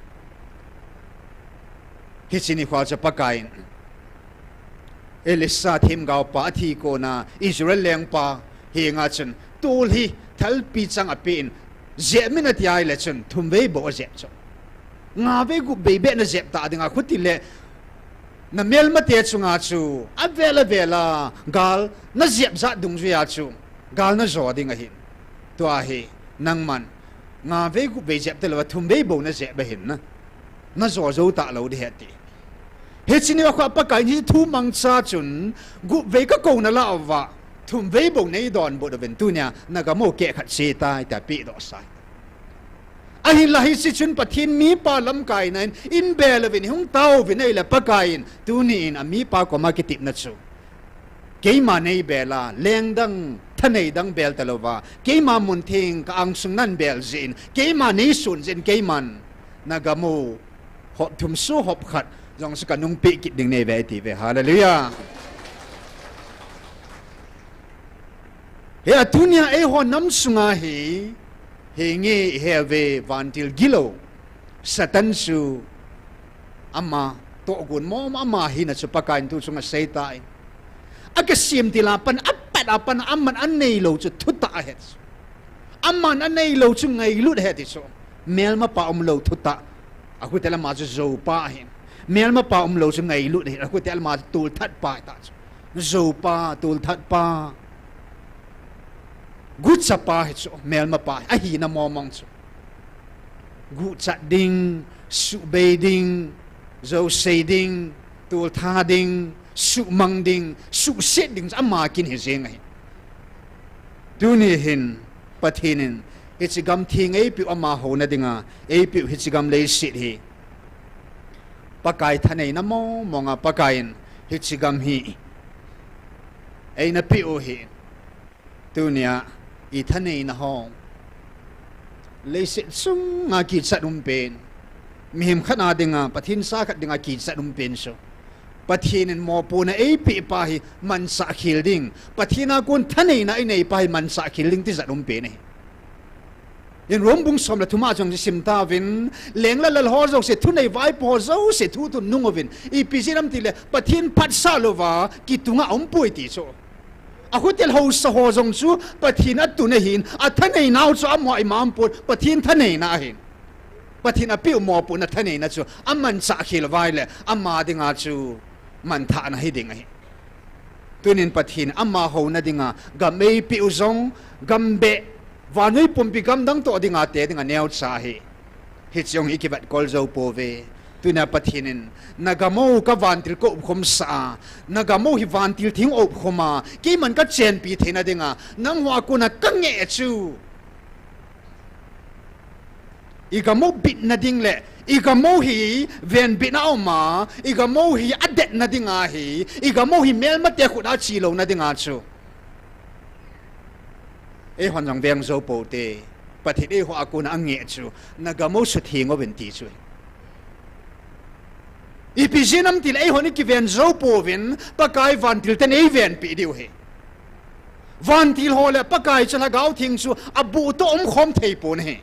he chini khwa cha pakain elisa thim gao pa thi ko na Israel leng pa he nga chun tul hi thal pi chang a pin zemina ti ai le chun thumbe bo je chu nga ve gu be be na zep ta dinga khuti le na mel ma te chu nga chu avela vela gal na zep za dung ju ya chu gal na zo dinga hin to a he nang man nga ve gu be zep te lo thum be bo na zep ba hin na zo zo ta lo de he ti he chini wa pa kai ni thu mang cha chun gu ve ka ko na la wa thum ve bo nei don bo de ven tu nya na ga mo ke khat se tai ta pi do sai ahin lahi si chun pathin mi pa lam kai nan in bel vin hung tau vin ei la pakain tu ni in ami pa ko ma ki tip na chu ke ma nei bela leng dang thanei dang bel talova ke ma mun thing ka ang sung nan bel zin ke ma nei sun zin ke man nagamu hop thum su hop khat jong sa kanung pi kit ding nei ve ti ve hallelujah he atunia e ho nam sunga hi hingi heve vantil gilo satan su ama to gun mo ama hina chu pakain tu sunga seitai akasim tilapan apat apan amman anei lo chu thuta het amman anei lo chu ngai lut het so mel ma pa lo thuta aku tela ma chu zo pa hin mel ma pa lo chu ngai lut het aku tela ma tul that pa ta zo pa tul that pa gut sa pa het so mel ma pa a hi na mo mong so gut sa ding su be ding zo sei ding tul tha ding su mang ding su set ding ama kin he zeng ai tu ni hin pathinin hichigam thing ei pi ama ho na dinga ei pi hichigam le sit hi pakai thanei na mo monga pakain hichigam hi ei na pi o hi tu nia i thanei na hong le sit sung nga ki sadum pen mihim khana dinga pathin sa khat dinga ki sadum pen so pathinin mo puna ei pi pa hi man sa khil ding pathina kun thanei na nei pa hi man sa khil ding ti sadum pe nei in rombung som la thuma chong sim ta vin leng la lal ho zo se thu nei vai po zo se thu tu nung ovin i pisinam ti le pathin phat sa lova ki tunga om pui ti so a hotel ho sa ho zong chu pathin at tu ne hin a thanei nau chu amo imam pu pathin thanei na hin pathin a pi mo pu na thanei na chu amman sa khil vai le amma dinga chu man tha na hi ding hi tunin pathin amma ho na dinga gam ei pi uzong gambe vanui pumpi gam dang to dinga te dinga neu cha hi hichong ikibat kol zo pove tuna pathinin nagamo ka vantil ko khom sa nagamo hi vantil thing op khoma ki man ka chen pi thena dinga nang wa ko na kange chu igamo bit na ding le igamo hi ven bit na oma igamo hi adet na dinga hi igamo hi mel ma te khuda chi lo na dinga chu e hon jong veng zo po te pathi e ho akuna ange chu nagamo su thingo ben ti chu ipisinam til e honi ki ven zo po vin pakai van til ten e ven pi diu he van til ho le pakai chala gau thing chu abu to khom thei pon he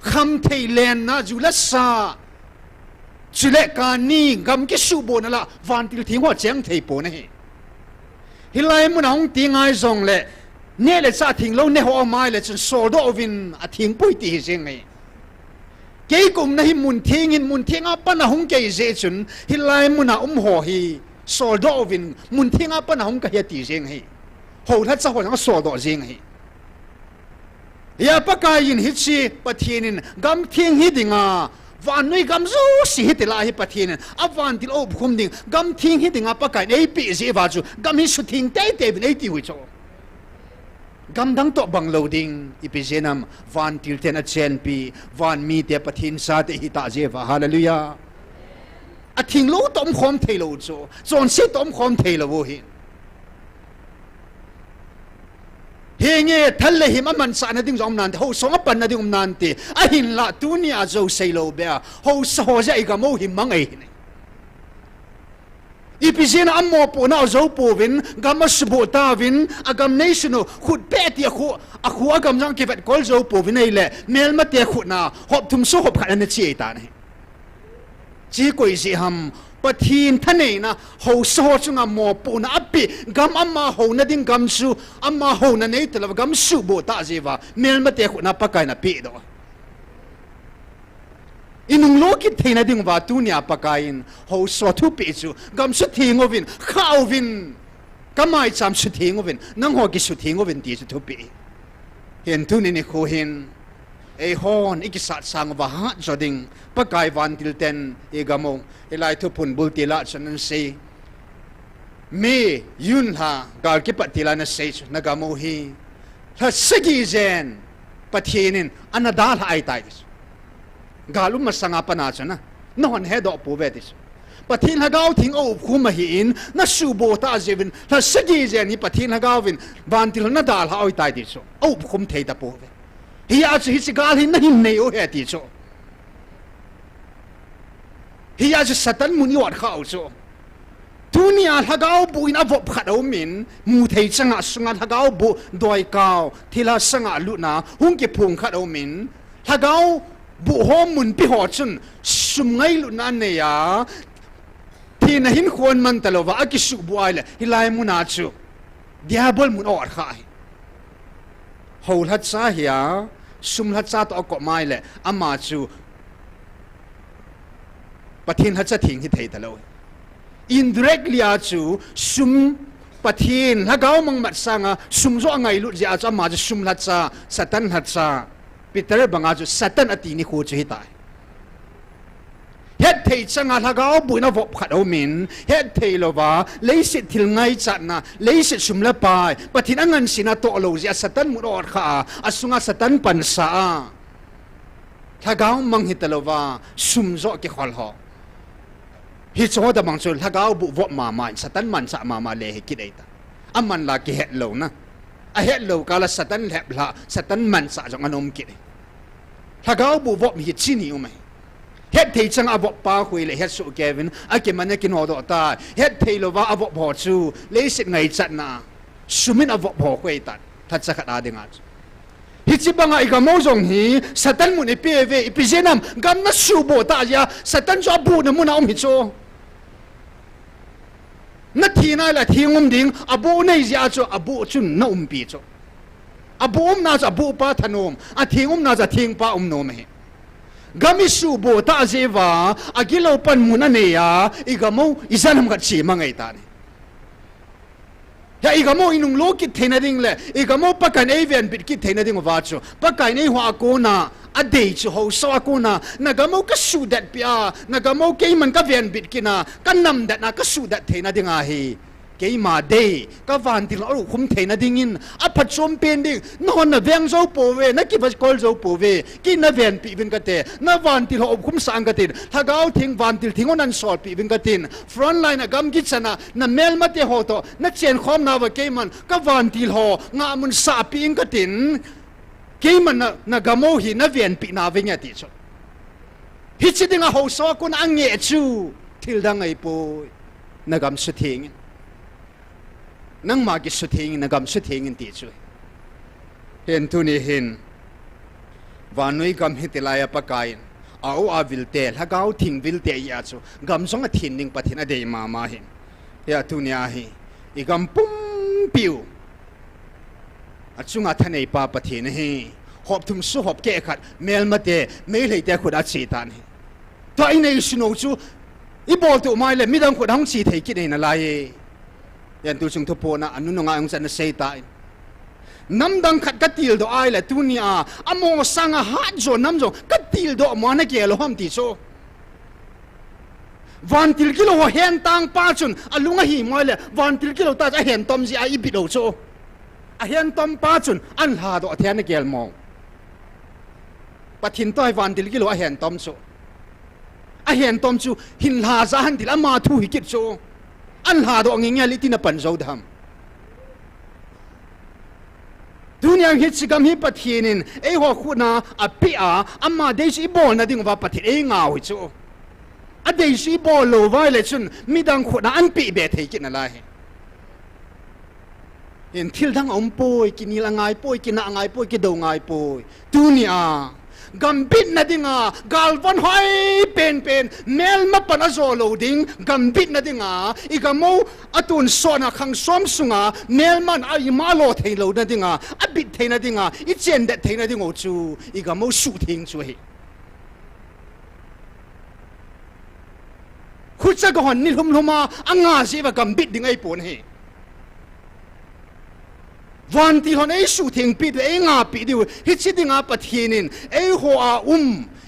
kham thei len na jula sa chile ka ni gam ki su bo na la van til thing ho cheng thei pon he hilai mun hong ti ngai zong le ne le sa thing lo ne ho mai le chen so do vin a thing pui ti jeng ngai ke kum na hi mun thing a pa na hong ke je chun hilai mun a ho hi so do vin mun thing a pa na hong ka he ti jeng hi ho tha cha ho jang so do jeng hi ya pa ka yin hi chi pathinin gam thing hi dinga van noi gam zo si hi tela hi pathinin avan til ob khum ding gam thing hi dinga pa ka nei pi je wa chu gam hi su thing te te bin ei ti hui cho gam dang to bang loading ipijenam van til ten a chen pi van mi te pathin sa te hi ta je wa hallelujah a thing lo tom khom thei lo cho chon si tom khom thei lo hi nghe thal le him aman sa na ding zom nan ho song pan na ding nan ti a hin la tu ni a zo sei lo be ho sa ho ja ga mo him mangai ipizina ammo po na zo po vin gam sbota vin agam national khut pe ti khu agam jang ke vet kol zo po vin ei le mel ma te khu na hop thum so hop khan na chi ta ne chi koi si ham pathin thane na ho so chunga mo po na api gam amma ho na ding gam su amma ho na nei tel gam su bo ta jiwa mel ma te khu na pakai na pi do inung lokit theina ding wa tu nia pakain ho so thu pe chu gam su thingovin khawvin kamai cham su thingovin nang ho ki su thingovin ti chu thu pe hen tu ni kho hin e hon ikisat sang wa ha joding pakai van til ten e gamo elai thu pun bul ti la chan se me yun ha gar ki patila na se na gamo hi ha sigi zen pathinin anadal ai tai galum masanga panachana non head up povedis pathin hagaw thing o khuma hin na subo ta jevin la sagi je ni pathin hagawin bantil na dal ha oi tai di so o khum thei da pove hi a chi gal hin na hin nei o he ti so hi a satan mun yot khaw so dunia hagaw bu in avop khado min mu thei changa sunga hagaw bu doi kaw thila sanga luna hungki phung khado min hagaw bu hom mun pi ho chun sum ngai lu nan ne ya thi na hin khon man talova akisu buaile hilai muna chu diabol mun or khai hol hat sa hia sum hat sa to ko mai le ama chu pathin hat cha thing hi thei talo indirectly a chu sum pathin hagaw mang mat sanga sum zo ngai lu ja cha ma chu sum hat cha satan hat cha Peter banga ju satan ati ni khu chu hi tai het thei changa lagaw buina vop khado min het thei lova leisit thil ngai chatna leisit sumla pai pathin angan sina to lo ja satan mu or kha asunga satan pan sa lagaw mang hitalova sumzo ki khol ho hi cho da mang chu lagaw bu vop ma ma satan man sa ma le hi ki dei ta aman la ki het lo na a het lo kala satan lep la satan man sa jong anom ki thagaw bu vop hi chini umai het thei chang avop pa hui le het su kevin a ke man ki no do ta het thei lo wa avop ho chu le sit ngai chat na sumin avop ho hui ta tha cha kha dinga hi chi banga i ga mo jong hi satan mun e pe ve i pijenam gam na su bo ta ya satan jo bu na mun om hi cho na thi na la thingum ding abu nei ja cho abu chun na pi cho abu na cha abu pa thanom a thingum na cha thing pa no me gami su bo ta jewa agilo pan muna ne ya igamo isanam ga chi mangai ta ne ya igamo inung lo ki thena ding le igamo pakan avian bit ki thena ding wa cho pakai nei hwa ko na adei chu ho so ko na nagamo ka su dat pia nagamo ke man ka vian bit kina kanam dat na ka su dat thena ding a hi ke ma de ka van til ru khum thena ding in a phat som pen ding non na veng zo po ve na ki bas kol zo po ve ki na ven pi vin ka te na van til ho khum sang ka tin thagau thing van til thingon an sol pi vin ka tin front line agam gi chana na mel ma te ho to na chen khom na wa ke man ka van til ho nga mun sa pi in ka tin ke man na gamo hi na ven pi na ve nya ti cho hi chi ding a ho so kun ang nge chu til dang ai po na gam su thing nang ma gi su thing na gam su thing ti chu hen tu ni hin vanui gam hitilaya pakain au a vil te lagau thing vil te ya chu gam song a thin ning pathina dei ma ma hin ya tu nia hi I gam pum piu achunga thanei pa pathin hi hop thum su hop ke khat mel mate me lei te khut a chi tan hi to ai nei sino chu I bol tu mai le midang khut hang chi thei ki nei na lai yan tu chung thopo na anu nga ang san sei ta namdang khat katil do ai le tunia amo sanga hat jo namjo katil do mo na ke lo ham ti so van til kilo ho hen tang pa chun alunga hi moi le van til kilo ta a hen tom ji ai bi do so a hen tom pa chun an la do thian kel mo pathin toy van til kilo a hen tom so a hen tom chu hin la za han til ama thu hi kit so an la do ngi nge li tin pan zo dham dunia hit sigam hi pathinin ei ho khuna apia amma dei si bol na ding wa pathi ei ngau hi chu a dei si bol lo vai le chun midang khuna an pi be thei kin ala he in thil dang om poi kinil angai poi kina angai poi ki do ngai poi dunia gambit na dinga galvan hoi pen mel ma pana zo loading gambit na dinga igamo atun sona khang som sunga mel man ai ma lo thei lo na dinga abit thei na dinga I chen de thei na dingo chu igamo su thing chu he khucha ga hon ni huma anga si ba gambit dingai pon heวันที่คนไอ้สูทิ้งปีดไอ้งาปีดิวฮิตชิดิงาปัทหินินไอ้หัว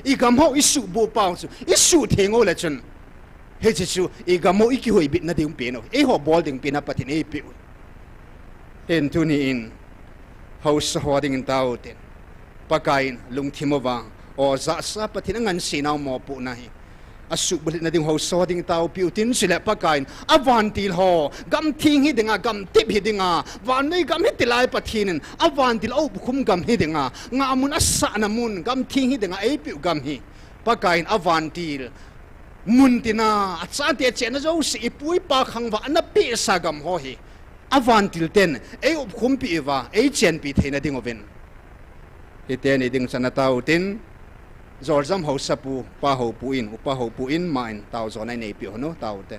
อีกำหัวอิสุบูปาวสุอิสุทิ้งโอเลชนฮิตชิอีกำหัวอีกิหวยบิดนาดิงปีนไอ้หัวบอลดิงปีนาปัทหินไอ้ปิวเอ็นทุนีอินเฮาสหัวดิงตาวเต็นปากายลุงทิมวังโอซาซาปัทหินงันสีนาวมอปุนาฮีอาสุบลินาดิงเฮาสหัวดิงตาวปิวตินสิเลปากายอวันติลฮอกำทิ้งฮิดิงากำติบฮิดิงาวันนี้กำฮิติลายปัทหินอวันติลเอาบุคุมกำฮิดิงางามุนอัสสะนามุนกำทิ้งฮิดิงาไอ้ปิวกำฮิปากายอวันติลมุนตินาอัศเตียเจนเจ้าสิปุยปากขังวานปีสากำฮอฮีอวันติลเต็นไอ้อุบคุมปีวาไอ้เจนปีเทนดิงอเวนฮิเตนดิงสนาตาวตินจอร์จำเขาสับปูป้าเขาปูอินอุปเขาปูอินมาอินตาวจอในเปียวโนตาวเต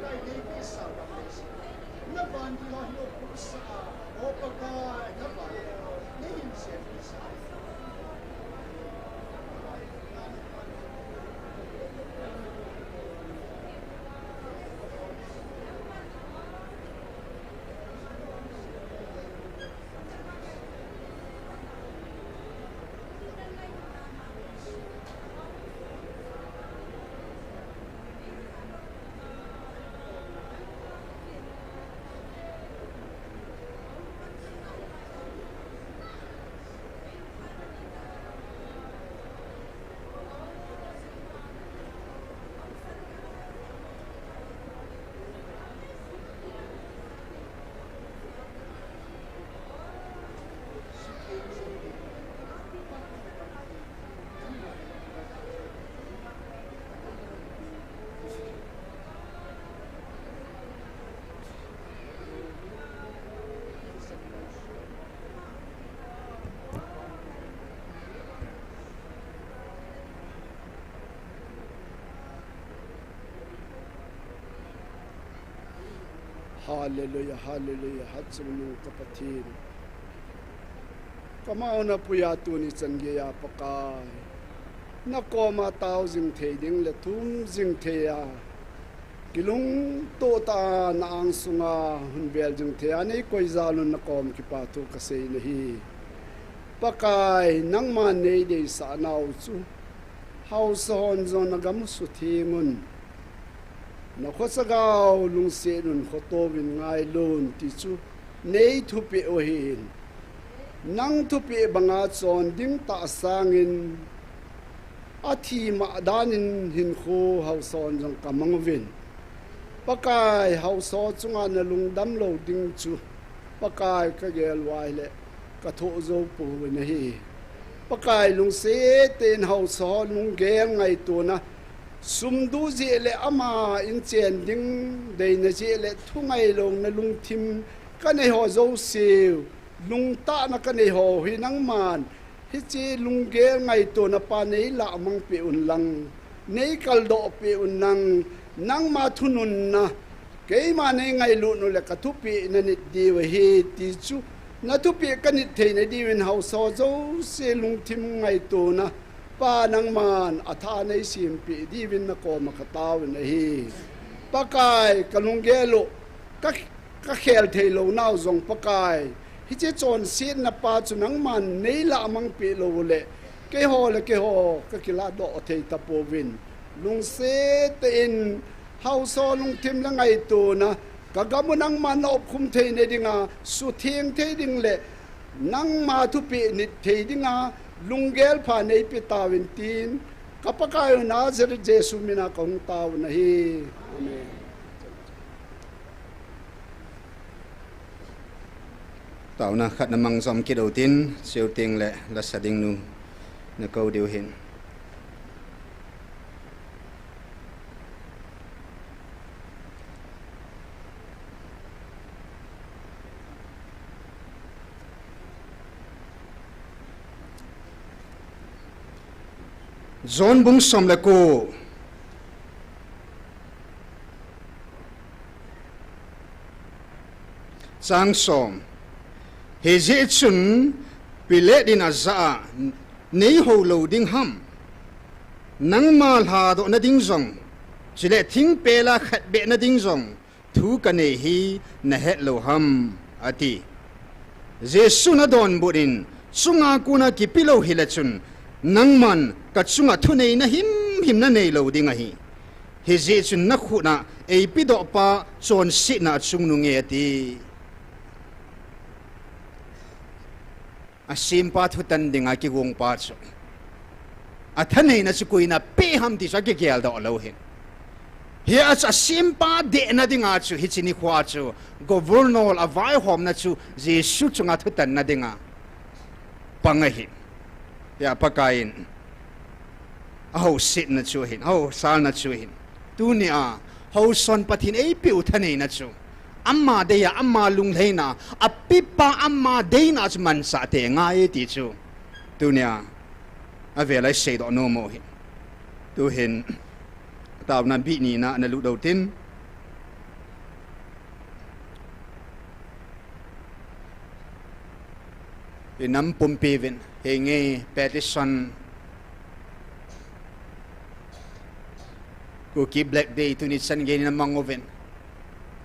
Gaya, Hallelujah, hallelujah. Hatsung kapatid. Kamao na puya tu ni Sanggaya pakai. Nakoma tao jing the ding le tum jing the ya. Kilung to ta na ang sunga hunbel jing the ani koi zalun nakom ki pa tu kasei nahi. Pakai nang man nei de sa nau chu. Hau son zon nagam su thimun. Na khosagaw lung se nun khotowin ngai lon ti chu nei thu pe o hin nang thu pe banga chon ding ta sangin athi ma danin hin kho hauson jong kamangwin pakai hauso chunga na lung dam lo ding chu pakai ka gel wai le ka tho zo pu na hi pakai lung se ten hauso lung gel ngai tu na sumdu zele ama in chen ding dei na zele thungai long na lung thim kanei ho zo siu lung ta na kanei ho hi nang man hi chi lung ge ngai to na pa nei la mang pe un lang nei kal do pe un nang ma thunun na ke ma nei ngai lu no le ka thu pi na ni di we hi ti chu na thu pi ka ni thei na di win hau so zo se lung thim ngai to na pa nang man atha nei sim pi di win na ko ma khataw na hi pakai kalungelo ka khel thei lo naw zong pakai hi che chon sin na pa chu nang man nei la mang pi lo le ke ho ka kila do thei ta po win lung se te in hau so lung thim la ngai tu na ka gamu nang man op khum thei ne dinga su thieng thei ding le nang ma thu pi ni thei dinga lungel pha nei pi tawin tin kapakai na zer jesu mina kong taw na hi amen Taona khat namang som ki do tin siêu ting le la sading nu na ko deu hin Zon bung som le ko sang som he je chun pile din aza nei ho lo ding ham nang mal ha do na ding zong chile thing pe la khat be na ding zong thu ka nei hi na het lo ham ati je suna don budin sunga kuna ki pilo hilachun nang man ka chunga thu nei na him na nei lo ding a hi he je chun na khu na ei pi do pa chon si na chung nu nge ti asim pa thu tan dinga ki gong pa chu athanei na chu kuina pe ham ti sa ki gel do lo hin he as asim pa de na dinga chu hi chini khwa chu governor avai hom na chu jesu chunga thu tan na dinga panga hi ya pakain au sit na chu hin au sal na chu hin tu ni a ho son pathin ei pi uthanei na chu amma de ya amma lung leina apipa amma deina man sa te ngai ti chu tunia avela sei do no mo hin tu hin taw na bi ni na lu do tin inam pumpevin henge petition Kuki Black Day tu ni san gen na mangoven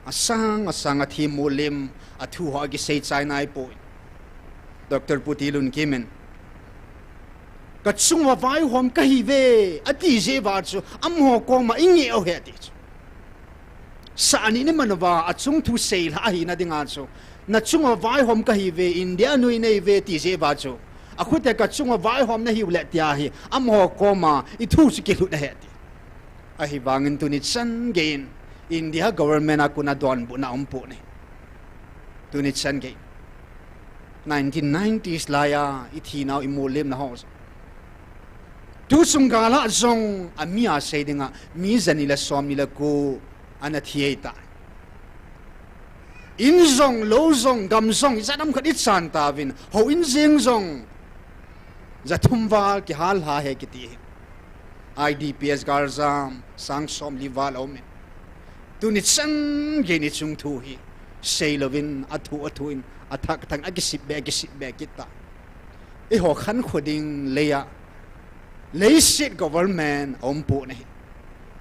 asang at himulim at huwag say China po Dr. Putilun Kimen katsung wavay hom kahive at ije batso amho ko maingi o hetit saan ni naman ba at sung tu sail hahi na dingatso na chung wavay hom kahive India no ineve tije batso ako te katsung wavay hom na hiwlet yahi amho ko ma itu sikilut na hetit ahibangin tunit san gain India government ako na doon po na umpo ni. Tunit san kay 1990s laya itinaw imulim na hos. Tusong gala zong amia say di nga misa nila som nila ko anatiyeta. Inzong, lozong, gamzong, isanam kadit santavin. Ho inzing zong zatumval ki hal hahe kiti. IDPS garzam sang som lival omen. Tunit san gini chung tuhi sei lovin athu in athak thang agisip be kita e ho khan khoding leya leisit government ompu ne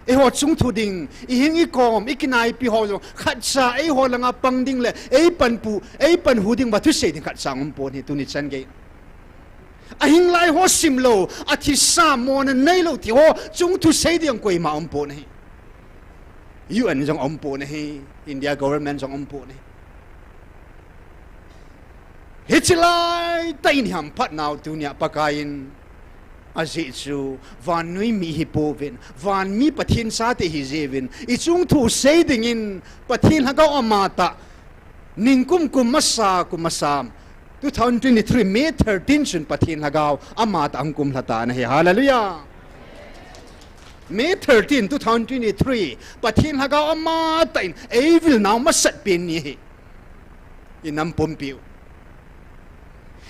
e ho chung thu ding I hing I kom ikinai pi ho jo khatsa e ho langa pangding le e panpu e pan huding ba thu sei ding khatsa ompu ni tu ni chan ge a hing lai ho simlo athi sa mon nei lo ti ho chung thu sei ding koi ma ompu ne UN jong ompu ne India government jong ompu ne hichilai tain ham phat naw tunia pakain azi chu van nui mi hi povin van mi pathin sa te hi zevin I chung thu sei ding in pathin ha ga amata ningkum kumasa 2023 May 13 chun pathin ha ga amata angkum lata na hi hallelujah May 13 2023 pathin ha ga amata in evil now masat pin ni hi inam pompiu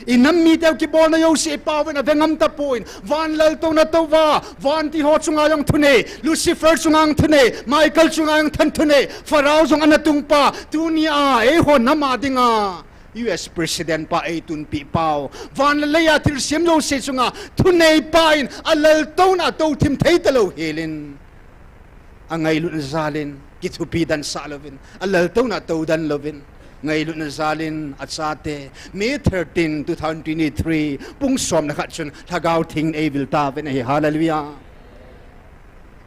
inam mi teo ki bol na yo si pawin avengam ta point van lal to na to wa van ti ho chunga yang thune Lucifer chungang thune Michael chungang than thune Farao jong anatung pa tunia e ho nama dinga US president pa e tun pi pau van leya til sim yo se chunga thune pain alal to na to thim thei talo helin angai lu zalin ki thupi dan salovin alal to na to dan lovin ngay lu na zalin at sate May 13 2023 pung som na khatsun thagaw thing evil ta ven hi hallelujah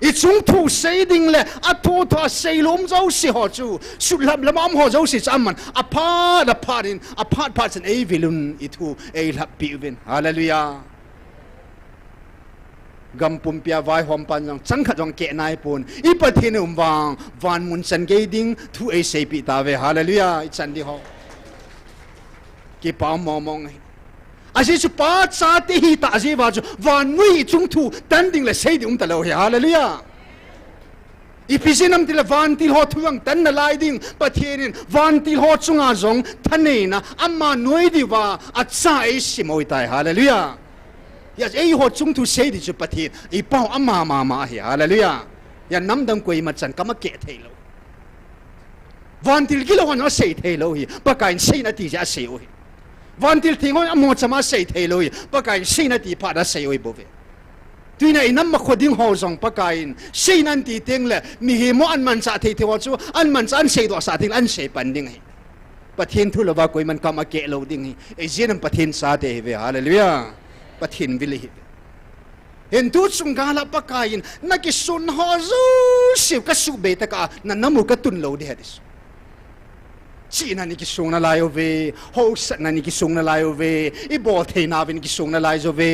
ichung thu sei ding le atho tho sei lom zo si ho chu sulam lamam ho zo si chaman apha in apha an evilun ithu e lap pi ven hallelujah gam pumpia vai hom pan jong changkha jong ke nai pun I pathin wang van mun chan ge ding thu e sei pi ta ve hallelujah I chan di ho ki pa mong asi chu pa cha te hi ta ji wa chu van nui chung thu tan ding le sei ding ta lo hallelujah I pisinam til van til ho thuang tan na lai ding pathin van til ho chunga jong thane na amma noi di wa acha e simoi tai hallelujah yes ei ho chung thu sei di chu pathin I pau amma ma hi hallelujah ya nam dang koi ma chan kama ke thelo van til kilo no sei thelo hi pakain sei na ti ja sei oi van til thing ho amo chama sei thelo hi pakain sei na ti pha da sei oi bove tuina inam ma khoding ho jong pakain sei nan ti teng le mi hi mo an man cha thei thewa chu an man chan sei do sa thing an sei pan ding hi pathin thu lova koi man kama ke lo ding hi e jenam pathin sa te ve hallelujah pathin vili hen tu chungala pakain nakisun ho zu siu ka su be ta ka na namu ka tun lo de hadis chi na ni ki sung na lai ve ho sat na ni ki sung na lai ve I bol the na vin ki sung na lai zo ve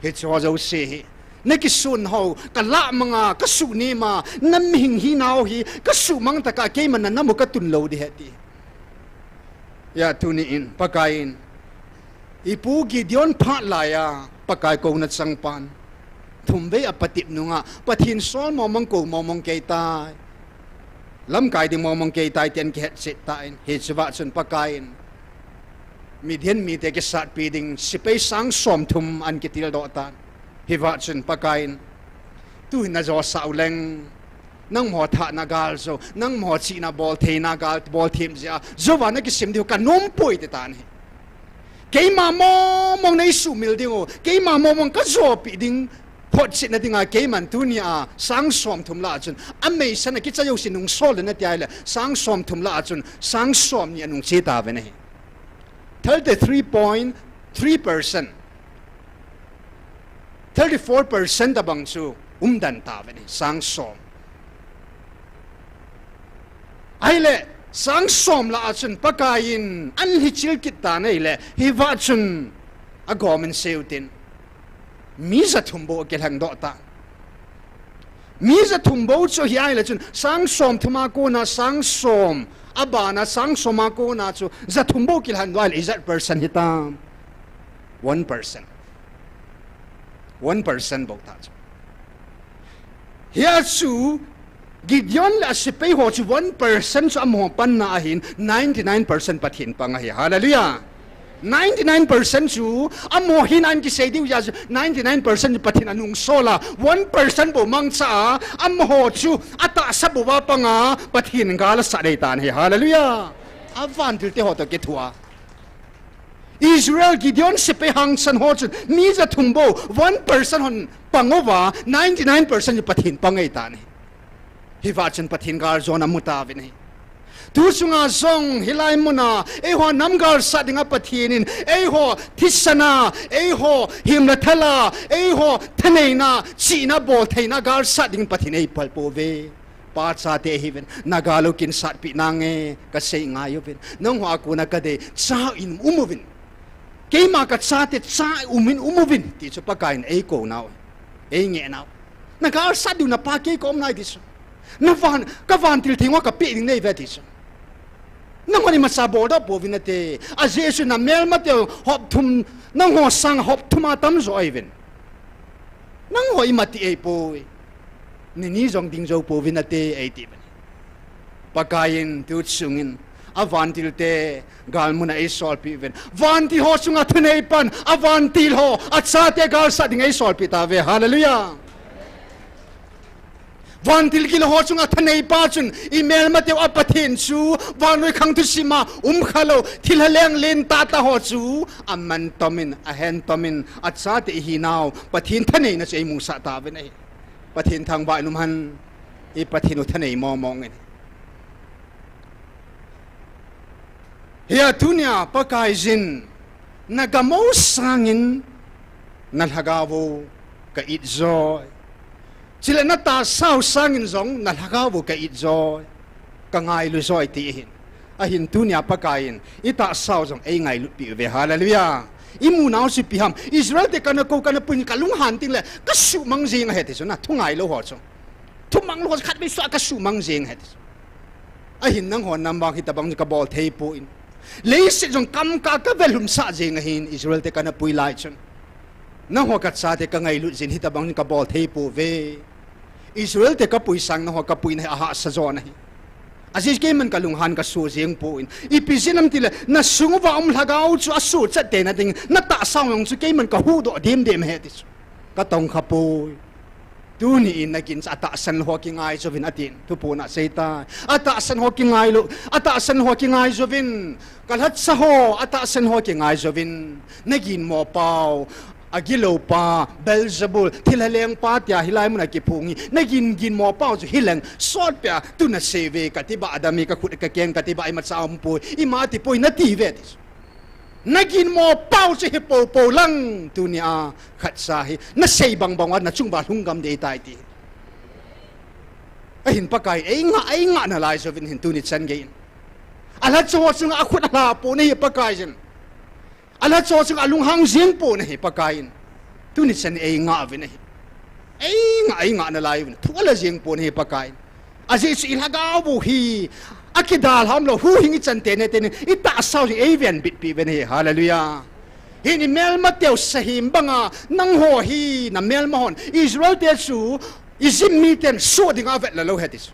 he cho zo se na ki sun ho ka la manga ka su ni ma nam hing hi nau hi ka su mang ta ka ke man na namu ka tun lo de hati ya tu ni in pakain ipu Gideon pha laya pakai ko na changpan thumbe apatip nunga pathin sol momong ko momong ke ta lam kai ding momong ke tai ten ke set ta in he chwa chun pakain midhen mi te ke sat pi ding sipai sang som thum an ke til do ta he wa chun pakain tu na zo sauleng nang mo tha na gal so nang mo chi na bol the na gal bol thim ja zo wa na ki sim diu ka nom poi te ta ni cái mà mong này sụ mil đi ngô cái mà mong cái zo pi ding hot sit na dinga cái man tu ni a sang som thum la chun amei san ki cha yo sin nung sol na ti ai la sang som thum la chun sang som ni nung che ta ve ne 33.3% 34% da bang chu dan ta ve ne sang som ai le sang som la chun pakain an hi chil kit ta nei le hi wa chun a government seutin mi za thumbo ke hang do ta mi za thumbo chu hi ai la chun sang som thuma ko na sang som abana sang soma ko na chu za thumbo ke han wal is that person hita 1% bo ta chu here chu Gideon la sipay ho chu 1% sa mo pan na ahin 99% pathin pa nga hi hallelujah 99% chu amo hin an ki sei diu ya 99% pathin anung sola 1% bo mang cha am ho chu ata sabu wa panga pathin gala sa dei tan he hallelujah avan til te ho to ke thua Israel Gideon sipe hang san ho chu mi za thumbo 1% hon pangova 99% pathin pangai tan hi wa chen pathin gar zona muta vin tu sunga zong hilai muna ho namgal sadinga pathinin ho thisana ho himla thala ho thaneina china bol theina gar sading pathin palpo ve pa cha te hiven nagalo kin sat pi nange ka sei nga yovin nong ha ku na ka de cha in umovin keima ka cha te cha umin umovin ti chu pakain ko naw nge naw nagal sadu na pa ke kom nai dis na van ka van til thingwa ka pe ding nei ve dis nang wani masabo da bovinate a jesu na mel mateo hop thum nang ho sang hop thuma tam zo even nang ho imati e po ni jong ding zo bovinate e ti pakayin tu sungin avantil te galmuna e sol pi even vanti ho sunga thunei pan avantil ho acha te gal sa ding e sol pi ta ve hallelujah vantil kilo ho chunga thanei pa chun email mateu apathin chu vanoi khang tu sima khalo thilhaleng len ta ho chu amman tomin a hen tomin acha te hi naw pathin thanei na chei mu sa ta ve nei pathin thang ba num han e pathinu thanei mo mong ne ya tunya pakai jin nagamo sangin nalhagawo ka itzo sila nata sao sangin zong nalhagawo ka itzo ka ngai lu zoi ti hin ahin tunya pakain ita sao zong ai ngai lu pi ve hallelujah imu naw si piham Israel te kana ko kana pun kalung han ting le ka su mang jing he ti so na thungai lo ho so thumang lo khat be so ka su mang jing he ahin nang hon nam bang hitabang ka bol thei po in leise jong kam ka ka velum sa jing hin Israel te kana pui lai chon nang ho kat sa te ka ngai lu jin hitabang ka bol thei po ve Israel te ka pui sang na ho ka pui na aha sa zona hi aziz ke man kalung han ka su jing po in ipisinam tile na sungwa lhagau chu asu cha te na ding na ta saung yong chu ke man ka hu do dem he ti ka tong kha po tu ni in na kin ata san ho ki ngai so vin atin tu po na seita ata san ho ki ngai lo ata san ho ki ngai so vin kalhat sa ho ata san ho ki ngai so vin nagin mo pau agilo pa belzebul thilaleng pa tia hilai mun ki phungi nagin gin mo pau chu hilang sot pya tu na seve katiba adami ka khut ka keng katiba i matsam pu i ma ti poi na ti vet nagin mo pau chu hi po po lang tu ni a khat sa hi na sei bang bang wa na chung ba hungam de tai ti a hin pakai ai nga na lai so vin hin tu ni chan ge ala cho chung a khut la po ni pakai jen ala cho chung alung hang jing po na hi pakain tu ni chan nga vin ai nga na lai thu ala jing po ni pakain aji chu ilhaga bu hi akidal ham lo hu hingi chan te ne ita sao ji avian bit pi ven hi hallelujah hi ni mel mateu sahim banga nang ho hi na mel mahon Israel te chu izim miten so ding avet la lo hetis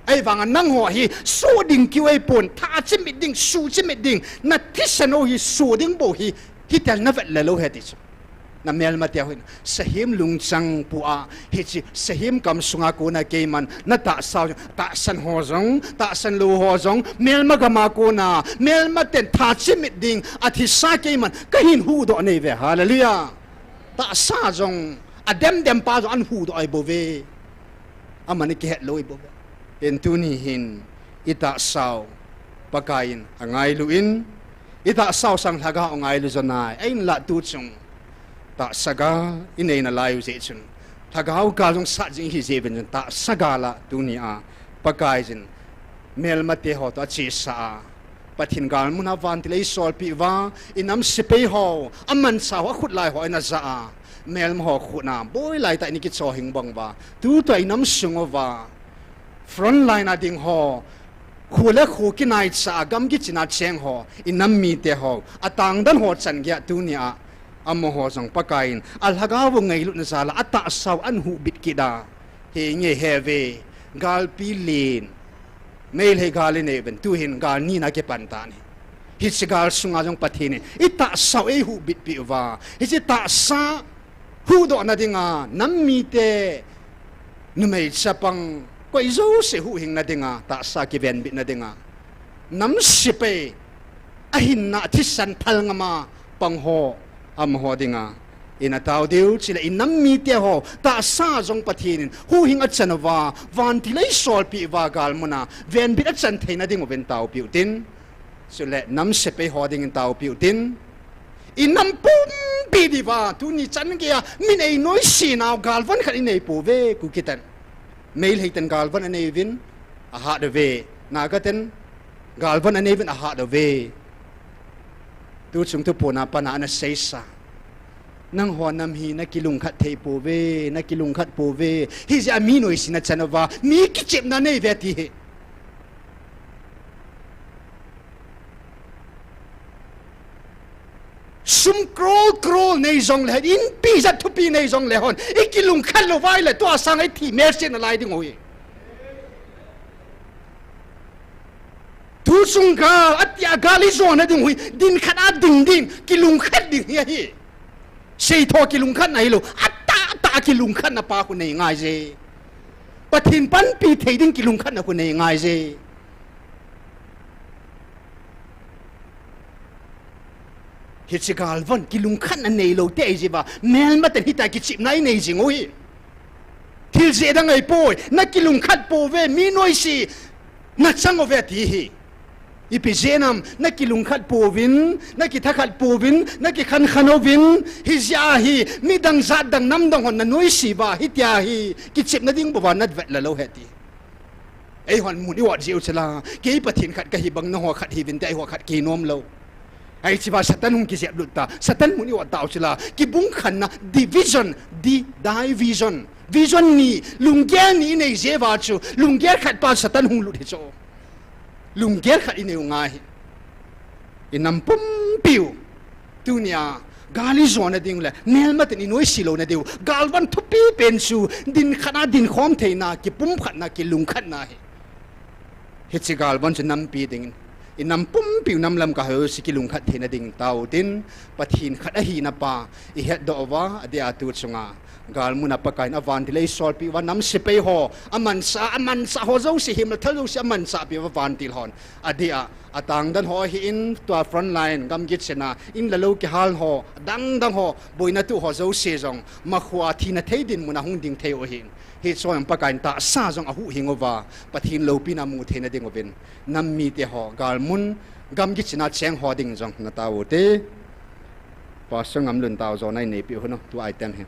ai wanga nang ho hi so ding kiwei pon tha chimit ding su chimit ding na tisano hi so ding bo hi tel na vet la lo hetis na mel mateu hin sahim lungchang pu'a hi chi sahim kam sunga ko na keiman na ta sao ta san ho zong ta san lu ho zong mel magama ko na mel maten tha chimit ding athi sa keiman kahin hu do nei ve hallelujah ta sa zong adem pa zo an hu do ai bo ve amani ke het loi bo en tu ni hin ita sao pakain angai luin ita sao sang thaga angai lu zonai ain la tu chung ta saga inei na layu je chun thagau ka jong sa jing hi je ben ta saga la tu ni a pakai jin mel mate ho ta chi sa pathin gal muna van tilei sol pi wa inam sipe ho aman sa wa khut lai ho na za a mel mo ho khut na boy lai ta ni ki cho hing bang wa tu to inam sungova front line a ding ho khule khu ki nai cha gam ki china cheng ho inam mi te ho atang dan ho chan gya tu ni a amo ho jong pakain alhagaw ngai lu na sala ata saw an hu bit kida he nge heve gal pi lin mail he galin even tu hin gal ni na ke pantani hi sigal sunga jong pathini ita sau e hu bit pi wa hi chi ta sa hu do na dinga nammi te numei chapang koi zo se hu hing na dinga ta sa ki ven bit na dinga nam sipe ahin na thisan phal ngama pang ho am ho dinga ina tau deu chila in nammi te ho ta sa jong pathin hu hing a chanwa van ti lei sol pi wa gal muna ven bit a chan theina ding ven tau pi tin so le nam sipe ho ding in tau pi tin in nam pum pi di wa tu ni chan kia min ei noi si naw gal van khat in ei pu ve ku kitan mail heitan gal van anei vin a ha de ve na ga ten gal van anei vin a ha de ve tu chung tu pona pana na sei sa nang ho nam hi na kilung khat thei pu ve na kilung khat pu ve hi ja mi noi sin na chanawa mi ki chep na nei ve ti sum scroll nei zong le in pi za thu pi nei zong le hon ikilung khat lo vai le to sang ai thi mer sin lai ding oi tu sung ga atia gali zon na ding hui din khat a ding kilung khat ding hi sei tho kilung khat nai lo ata kilung khat na pa ku nei ngai je pathin pan pi thei ding kilung khat na ku nei ngai je hitchigal van kilung khat na nei lo te ji ba mel ma ten hita ki chip nai nei jing oi thil je dang ai poi na kilung khat po ve mi noi si na chang o ve ti hi ipi jenam na kilung khat po vin na ki thakhat po vin na ki khan khano vin hi ja hi mi dang zat dang nam dang hon na noi si ba hi tia hi ki chip na ding bo ba na vet la lo he ti ei hon mu ni wat jiu chela ke pathin khat ka hi bang na ho khat hi vin te ho khat ki nom lo ai chiba satan hum ki se bluta satan mu ni wa taw chila ki bung khan na division vision ni lungge ni nei je wa chu lungge khat pa satan hum lut he cho lungge khat i nei ngai inam pum piu tunia gali zona ding le mel mat ni noi silo na deu galwan thupi pen chu din khana din khom theina ki pum khat na ki lung khat na he chi galwan chu nam pi ding inam pum piu nam lam ka ho sikilung khat thina ding tau tin pathin khat a hi na pa I het do wa adia tu chunga gal muna pakain avan dilei sol pi wa nam sipe ho aman sa ho zo si him thal zo si aman sa pi wa van til hon adia atang dan ho hi in to front line gam git sena in la lo ki hal ho dang ho boina tu ho zo se jong ma khwa thina thei din muna hung ding thei o hin hi soyam pakain ta sa jong a hu hingova pathin lo pi na mu thena ding ovin nam mi te ho gal mun gam git sena cheng ho ding jong na ta wo te pa sangam lun taw zo nai ne pi ho no tu item he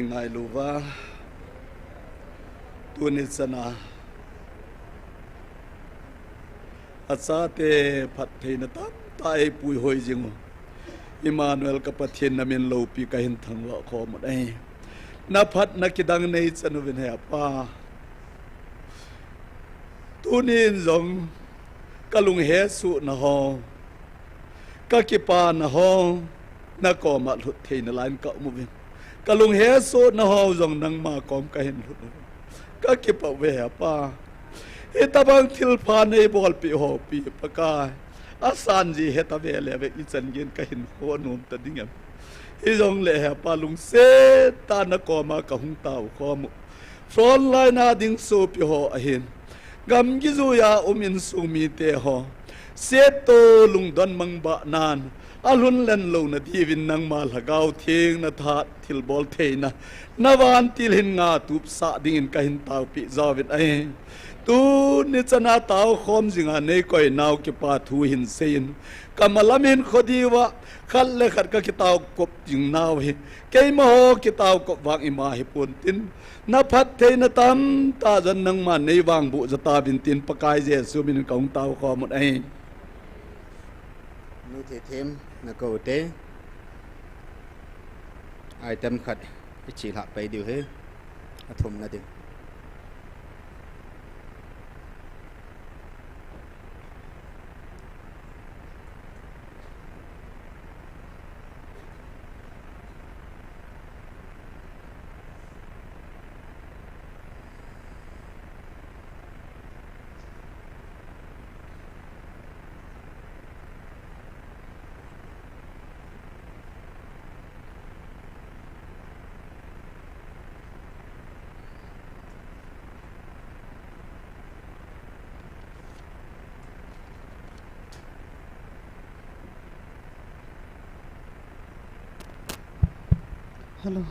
ngai luwa tunit sana asate phathei na tam tai pui hoi jingo Emmanuel kapathin namin lopi kahin thangwa kho ma dai na phat na kidang nei chanu vin he pa tunin zong kalung he su na ho ka ki pa na ho na ko ma lut thei na lain ka mu vin kalung he su na ho zong nang ma kom ka hin lut ka ki pa ve pa itabang thil pha nei bol pi ho pi pa ka asan ji heta ve le ve i chan gen ka hin ho num ta dingam i zong le ha pa lung se ta na ko ma ka hung tau kho mu front line na ding so pi ho a hin gam gi zu ya umin su mi te ho se to lung don mang ba nan alun len lo na divin nang mal hagau thing na tha thil bol theina nawan til hin nga tup sa ding ka hin tau pi zawit ai tu ni chana tau khom jinga nei koi naw ki pa thu hin sein kamalamin khodiwa khal le khat ka ki tau kop jing naw hi keima ho ki tau kop wang ima hi pun tin na phat the na tam ta jan nang ma nei wang bu jata bin tin pakai je su min kaung tau kho mot ai nu the them na ko te item khat chi la pai diu he athum na din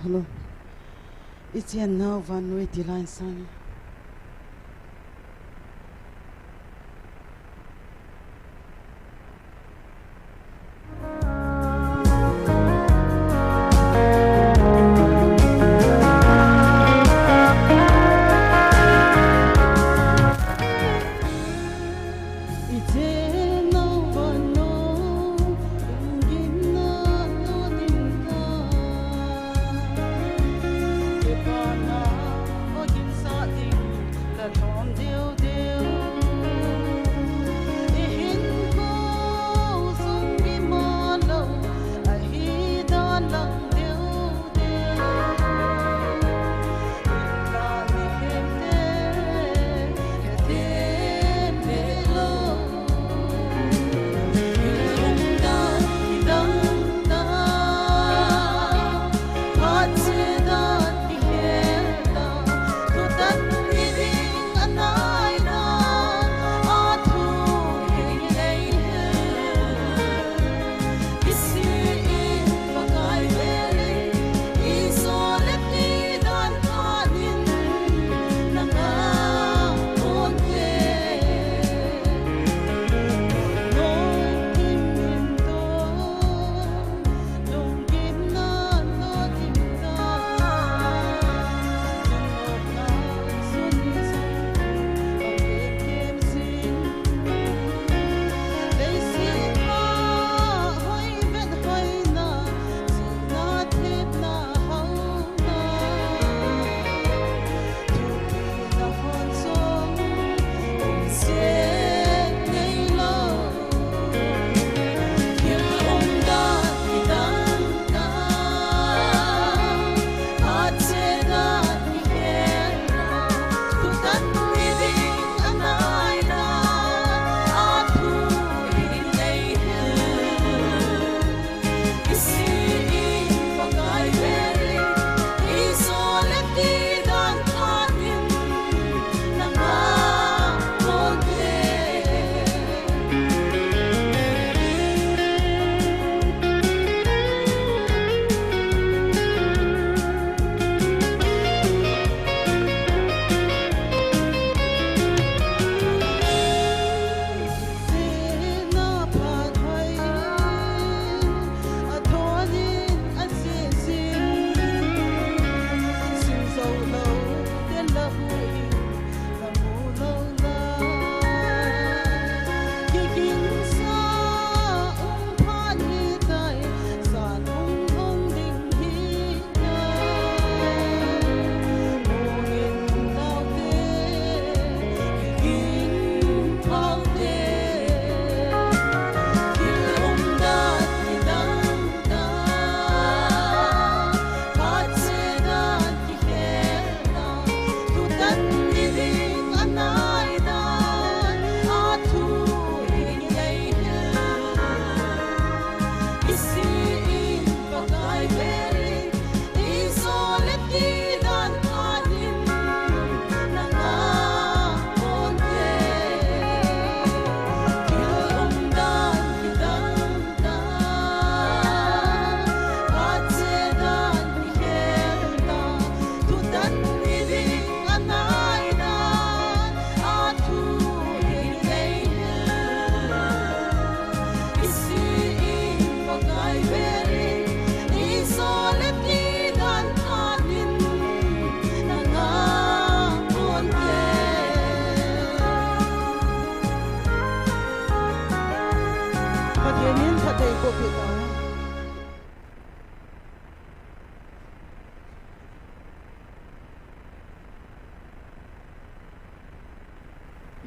Hello. It's here now, Van Way, the line, son.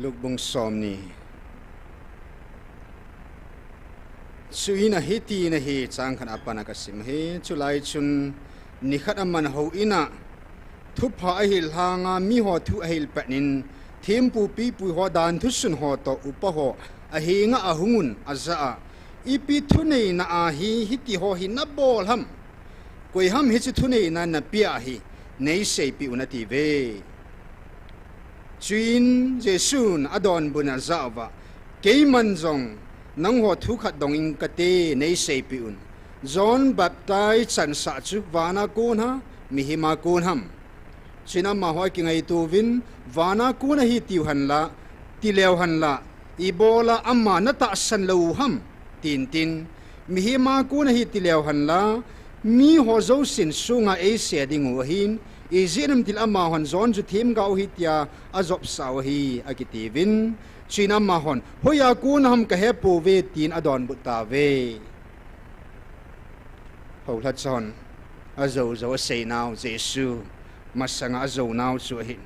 ลูกบงสอมนี่สุยนะฮิตีนะฮิจางขันอปานากสิมฮิจุไลจุนนิขัดอมันหูอินะทุบพาหิลหางามีหัวทุหิลเป็นินเทียมปูปีปุยหัวดานทุสุนหัวโตอุปหัวอหิงะอหุงุนอาซาอีปีทุเนนะอาหิฮิติหัวหินับบอลฮัมกุยฮัมฮิจิทุเนนะนับปีอาหิในเสปีอุนติเวจุนเจสุนอดอนบุญอาซาวะเกยมันจงนังหัวทุกขัดดงอิงกเตในเสปีอุนจอนบับไตสันสัจุวานากูนฮะมิหิมากูนฮัมชินามาหอยกิงไอตูวินวานากูนฮิติวหันละติเลวหันละอีโบลาอัมมานัตสันลูฮัมตินตินมิหิมากูนฮิติเลวหันละมีหัวโจสินสุงาเอเสียดิงหัวหินอีจินมติลอามาหันจอนจุทีมกาวฮิตยาอาจบสาวฮีอากิติวิน china ma hon hoya kun ham ka he pu ve tin adon bu ta ve ho la chon a zo sei now jesu masanga a zo now chu hin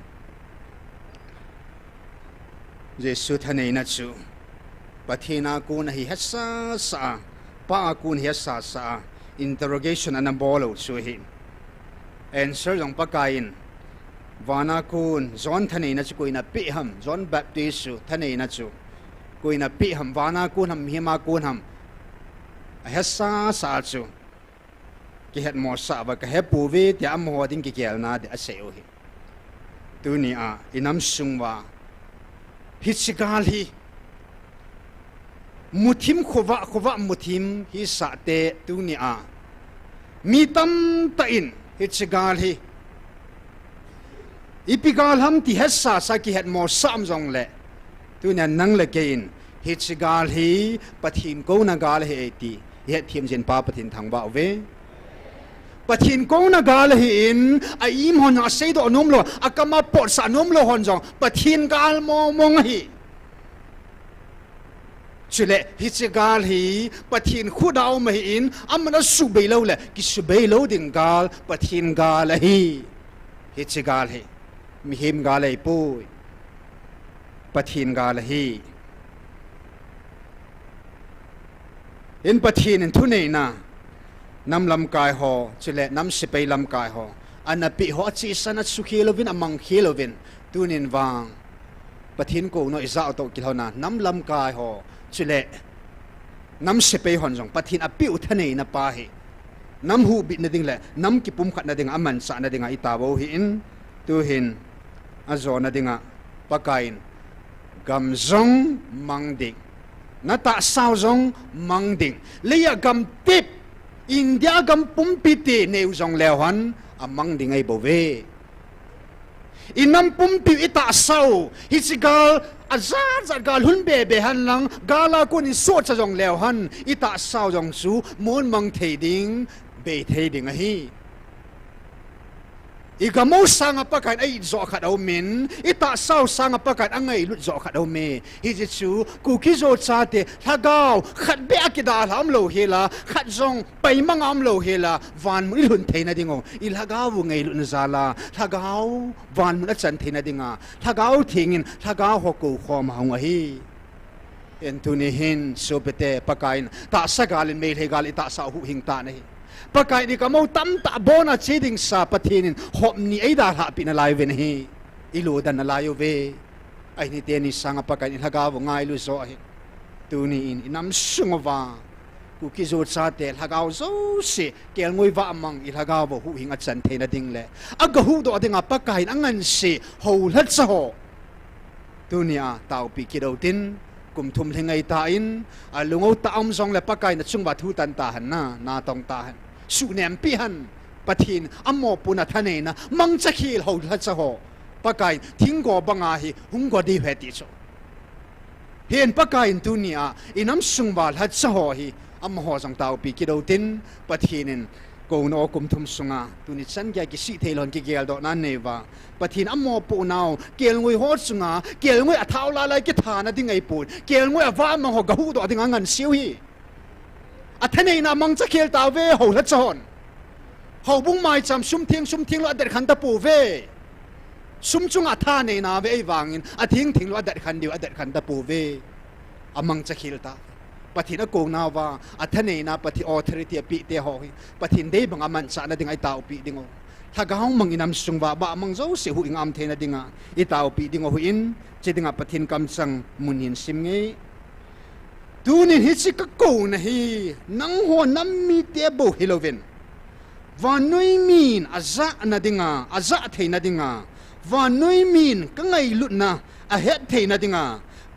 jesu thanei na chu pathina kun hi hasa sa pa kun hi sa sa interrogation an bolo chu hin answer jong pakain vana kun zon thanei na chu koina pi ham zon baptist chu thanei na chu koina pi ham vana kun ham hima kun ham hasa sa chu ki het mo sa ba ka he pu ve ti am ho ding ki kel na de aseo hi tu ni a inam sungwa hitsikal hi muthim khowa muthim hi sa te tu ni a mi tam ta in hitsikal hi ipigal ham ti hessa sa ki het mo sam jong le tu na nang le kein hitsikal hi pathin ko na gal he ti he thim jen pa pathin thang ba ve pathin ko na gal hi in a im hon a sei do nom lo akama pot sa nom lo hon jong pathin gal mo mong hi chule hitsikal hi pathin khudau ma hi in amna su be lo le ki su be lo ding gal pathin gal hi hitsikal hi mi him gal ai pu pathin gal hi in pathin in thunei na nam lam kai ho chule nam sipei lam kai ho anapi ho chi sana su khilovin amang khilovin tunin wang pathin ko no iza to kilhona nam lam kai ho chule nam sipei hon jong pathin api uthanei na pa hi nam hu bi na ding le nam ki pum khat na ding aman sa na dinga itawo hi in tu hin azo na dinga pakain gam zong mang ding na ta sao zong mang ding leya gam tip India gam pumpiti neu zong lewan amang ding ai bove inam pumpi ita sao hisigal azar gal hun be han lang gala ko ni so cha jong lewan ita sao jong su mon mang thei ding be thei ding hi igamo sanga pakat ai zo khat au min ita sao sanga pakat angai lut zo khat au me hi ji chu kuki zo cha te thagao khat be akida lam lo hela khat zong pai mangam lo hela van mu hun theina dingo il hagao ngai lut zala thagao van mu chan theina dinga thagao thingin thagao ho ko khom hang hi entuni hin sopete pakain ta sagalin me hegal ita sa hu hing ta nei pakai ni kamo tam ta bona chiding sa pathinin hop ni aida ha pin lai ven hi ilu dan layo ve ai ni te ni sanga pakai ni haga wo ngai lu so hi tu ni in inam sungwa ku ki zo cha te hagao zo se kel ngoi wa amang i haga wo hu hinga chan the na ding le aga hu do dinga pakai angan se ho lat sa ho tu ni a tau pi ki do tin kum thum thengai ta in alungo ta am song le pakai na chungwa thu tan ta han na tong ta han su nem pi han pathin ammo puna thane na mang chakhil ho la cha ho pakai thinggo banga hi hunggo di he ti cho hen pakai in tunia inam sungwa la cha ho hi am ho jong tau pi ki do tin pathinin ko no kum thum sunga tuni chan gya ki si thelon ki gel do na newa pathin ammo pu naw kel ngoi ho sunga kel ngoi athau la lai ki thana dingai pu kel ngoi awa ma ho gahu do dinga ngan siu hi athanei na mang cha khel ta ve ho la chon ho bung mai cham sum thing lo ader khan ta pu ve sum chung atha nei na ve wangin athing thing lo ader khan diu ader khan ta pu ve amang cha khel ta pathin a ko na wa athanei na pathi authority pi te ho hi pathin dei bang aman sa na ding ai tau pi dingo thagao manginam sungwa ba mang zo se hu ingam the na dinga i tau pi dingo hu in che dinga pathin kam sang munin sim nge tunin hi chi ka ko na hi nang ho nam mi te bo hiloven vanoi min aza na dinga aza the na dinga vanoi min ka ngai lut na a het the na dinga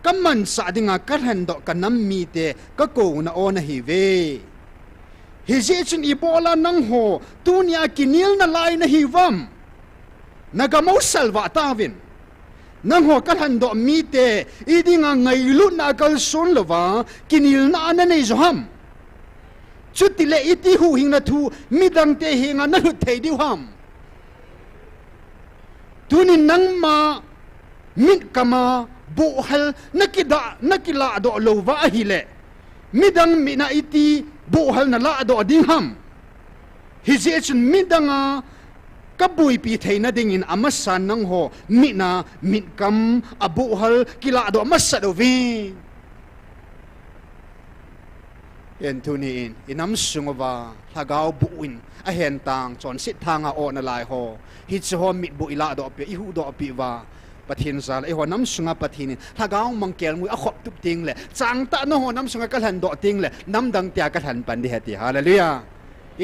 kaman sa dinga karhan do kanam mi te ka ko na ona hi ve hi je chun ibola nang ho tunia kinil na lai na hi vam nagamo salva tawin nang ho karhan do mi te idinga ngai lu na kal sun lova kinil na na nei zoham chutile iti hu hing na thu midang te hinga na hu thei di ham tunin nang ma mit kama bu hal nakila do lo wa hi le midang mina iti bu hal na la do ding ham hi je chun midanga kabui pi theina ding in amasan nang ho mina mit kam abu hal kila do masa do vi en tu ni inam sungwa hagao buin a hen tang chon sit thanga o na lai ho hi cho mit bu ila do pe i hu do pi wa pathin zal e ho nam sunga pathin hagao mangkel mu a khop tup ting le chang ta no ho nam sunga kal han do ting le nam dang tia kal han pan di hati hallelujah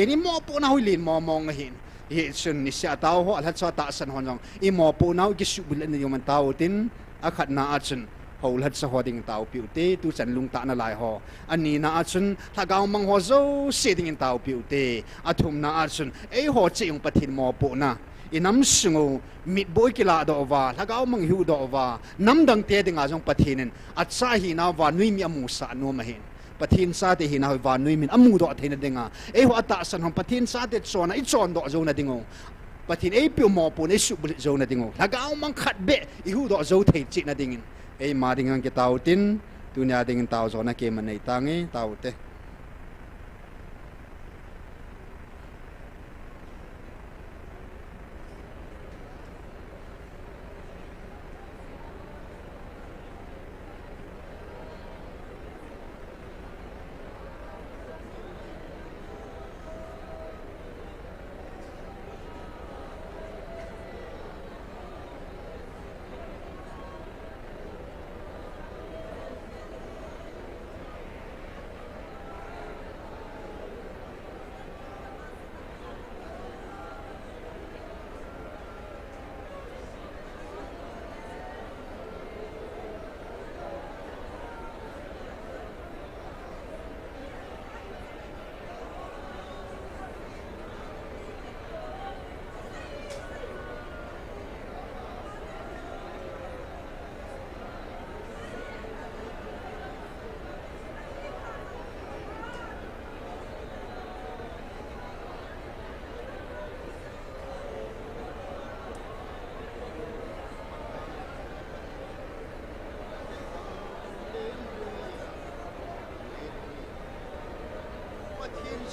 ini mo pu na huilin mo mong hin hi sun ni sia tao ho al cha ta san hon jong i mo pu na ki su bul ni yom tao tin a khat na a chun hol hat sa hoding tao piu te tu chan lung ta na lai ho ani na a chun thagao mang ho zo se ding in tao piu te athum na a chun e ho che yung pathin mo pu na inam sungu mit boy kila do wa thagao mang hu do wa nam dang te ding a jong pathinen a cha hi na wa nui mi amu sa no ma hin pathin sa te hi na wa nui min amu do theina dinga e ho ata san hom pathin sa te chona I chon do zo na dingo pathin e piu mo pu ne su bul zo na dingo thagao mang khat be I hu do zo thei chi na dingin e ma ding ang ke tau tin tunya ding tau zo na ke man nei tangi tau te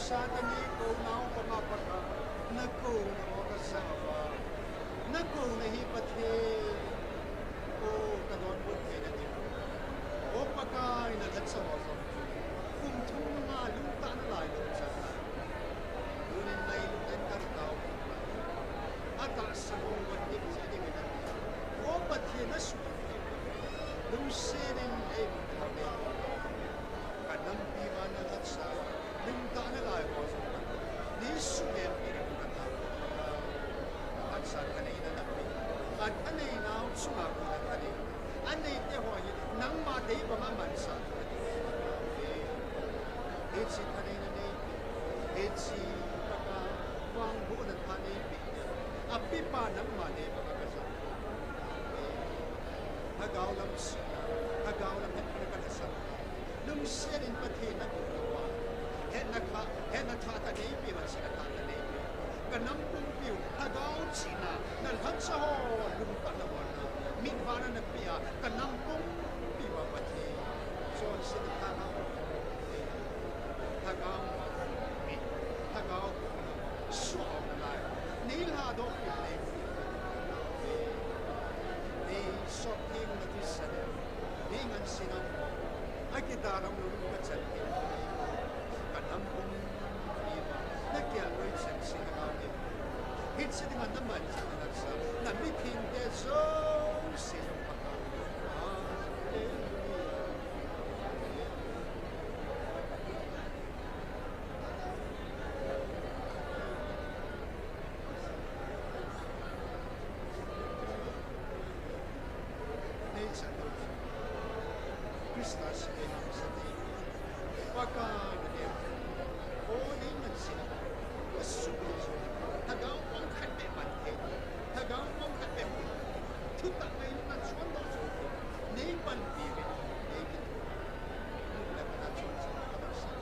Satani ko nao pamapaka nako na okasawa nako na hipathe o kadon butte na din o pakai na latsawa so kung thuma luta na lai lo sa unin nai lutan kartao ata sa mong watik sa din na o pathe na su nung sirin ay kami kanang piwa na latsawa nung ta na lai ko ni sumen ina ko ta at sa kanina na at anay na sunga ko na kanina anay te ho nang ma dei ba man sa it's kanina ni it's paka wang bu na tani api pa nang ma dei ba ka sa hagaw lam ka sa nung sirin pati na henna thata nei pi man sina thata nei kanam pung piu hagao china nan hat sa ho lum ta na wa min bana na pia kanam pung pi wa pati so sin thana hagao mi hagao so na lai nei la do pi nei nei so ting na ti sa nei ngan sinam akidaram lum ka chan It's sitting on the man, na meeting there so simple. Christus ay namasati. Pagka nangyay, o di man sila, masulit. Hagaw mong kate mante, hagaw mong kate mo. Tuta kayo na suwan daw suwan. Nei pan bibit, nei kito. Nula ka na suwan sa kabarsan.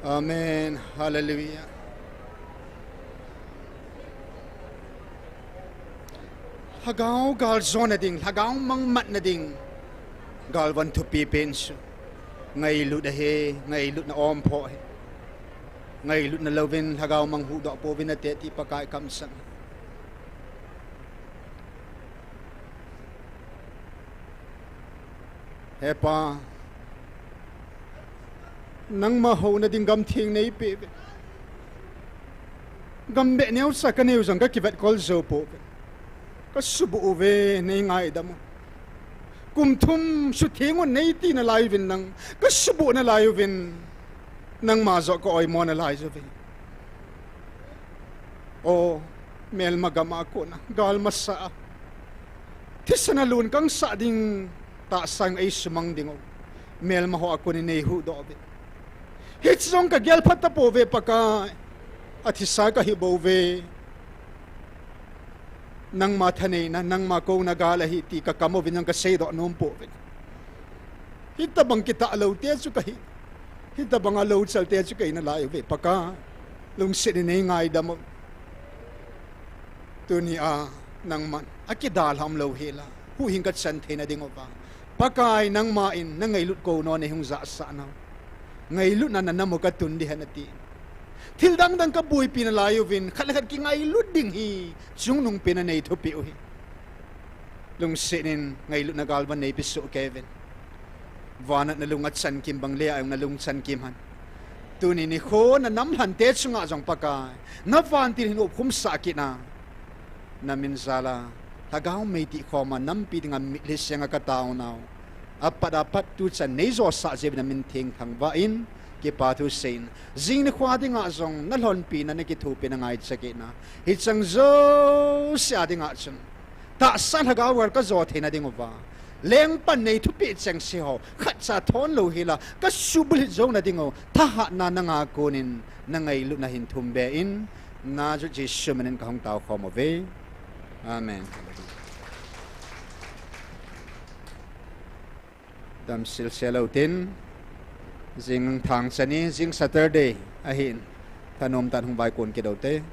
Amen. Hallelujah. Hagaw gal zona ding, hagaw mang mat na ding. Gal van to pipenso. Ngay lut he, ngay lut na ompo he. Ngay lut na lovin hagaw mang hudo po vinateti pakai kamsang. Hepa nang maho na ding gam thing nei pe. Gam be neu sa ka neu jang ka kivat kol zo po. Ka subu ve nei ngai dam. Kum thum su thengon nei ti na lai vin nang ka subu na lai vin nang ma zo ko oi mo na lai zo vin. O mel magama ko na gal masa. Tisana lun kang sa ding ta sang ay sumang dingo. Mel maho ako ni nei hu do ve. Hitsong ka gel pata po ve paka at hisa ka hibo ve nang mathanay na nang makaw nagalahiti ka kamo vinyang kasedo anom po ve. Hita bang kita alaw teso kahi. Hita bang alaw sal teso kahi na layo ve paka lung sininay ngay damo. Tuni nang man akidalham law hila huhing kat santay na dingo pa. Pakay nang main nang ngaylut ko no ni hung zasa na. Ngaylut na nanamo katundihan natin. Tildang dang kabuhi pinalayo vin kalakat ki ngaylut ding hi sung nung pinanay to piuhi. Lung sinin ngaylut na galban na ipiso Kevin. Vanat na lungat san kim bang lea yung nalung san kimhan. Tuni ni ko na namhan tetsu nga jang pakay. Nga vantil hinup kumsakit na. Naminsala Taona Mei Tikhomna Nampi Adia mitlis yang Taona dapat tu sa nezo sa zeb na minting thang vain ki patu sein zing na khwadi nga zong nalhon pi na nakitupi na ngai sakit na hitsang zo sia ding achun ta san hagawar ka zo thena ding ba leng pan nei thupi chang si ho khat sa thon lo hila ka subul zo na dingo tha na nga konin na ngai lu na hin thumbe in na ju ji shumanin ka hong tao khomo ve. Amen. Dam silselo tin zing thang sani zing Saturday ahin thanom tan hung bai kon ke dote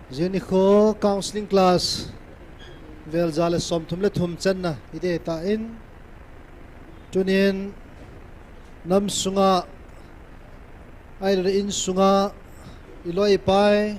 NIKHO counseling class vel zale som thum le thum chan na ide ta in tunin nam sunga ai in sunga iloi pai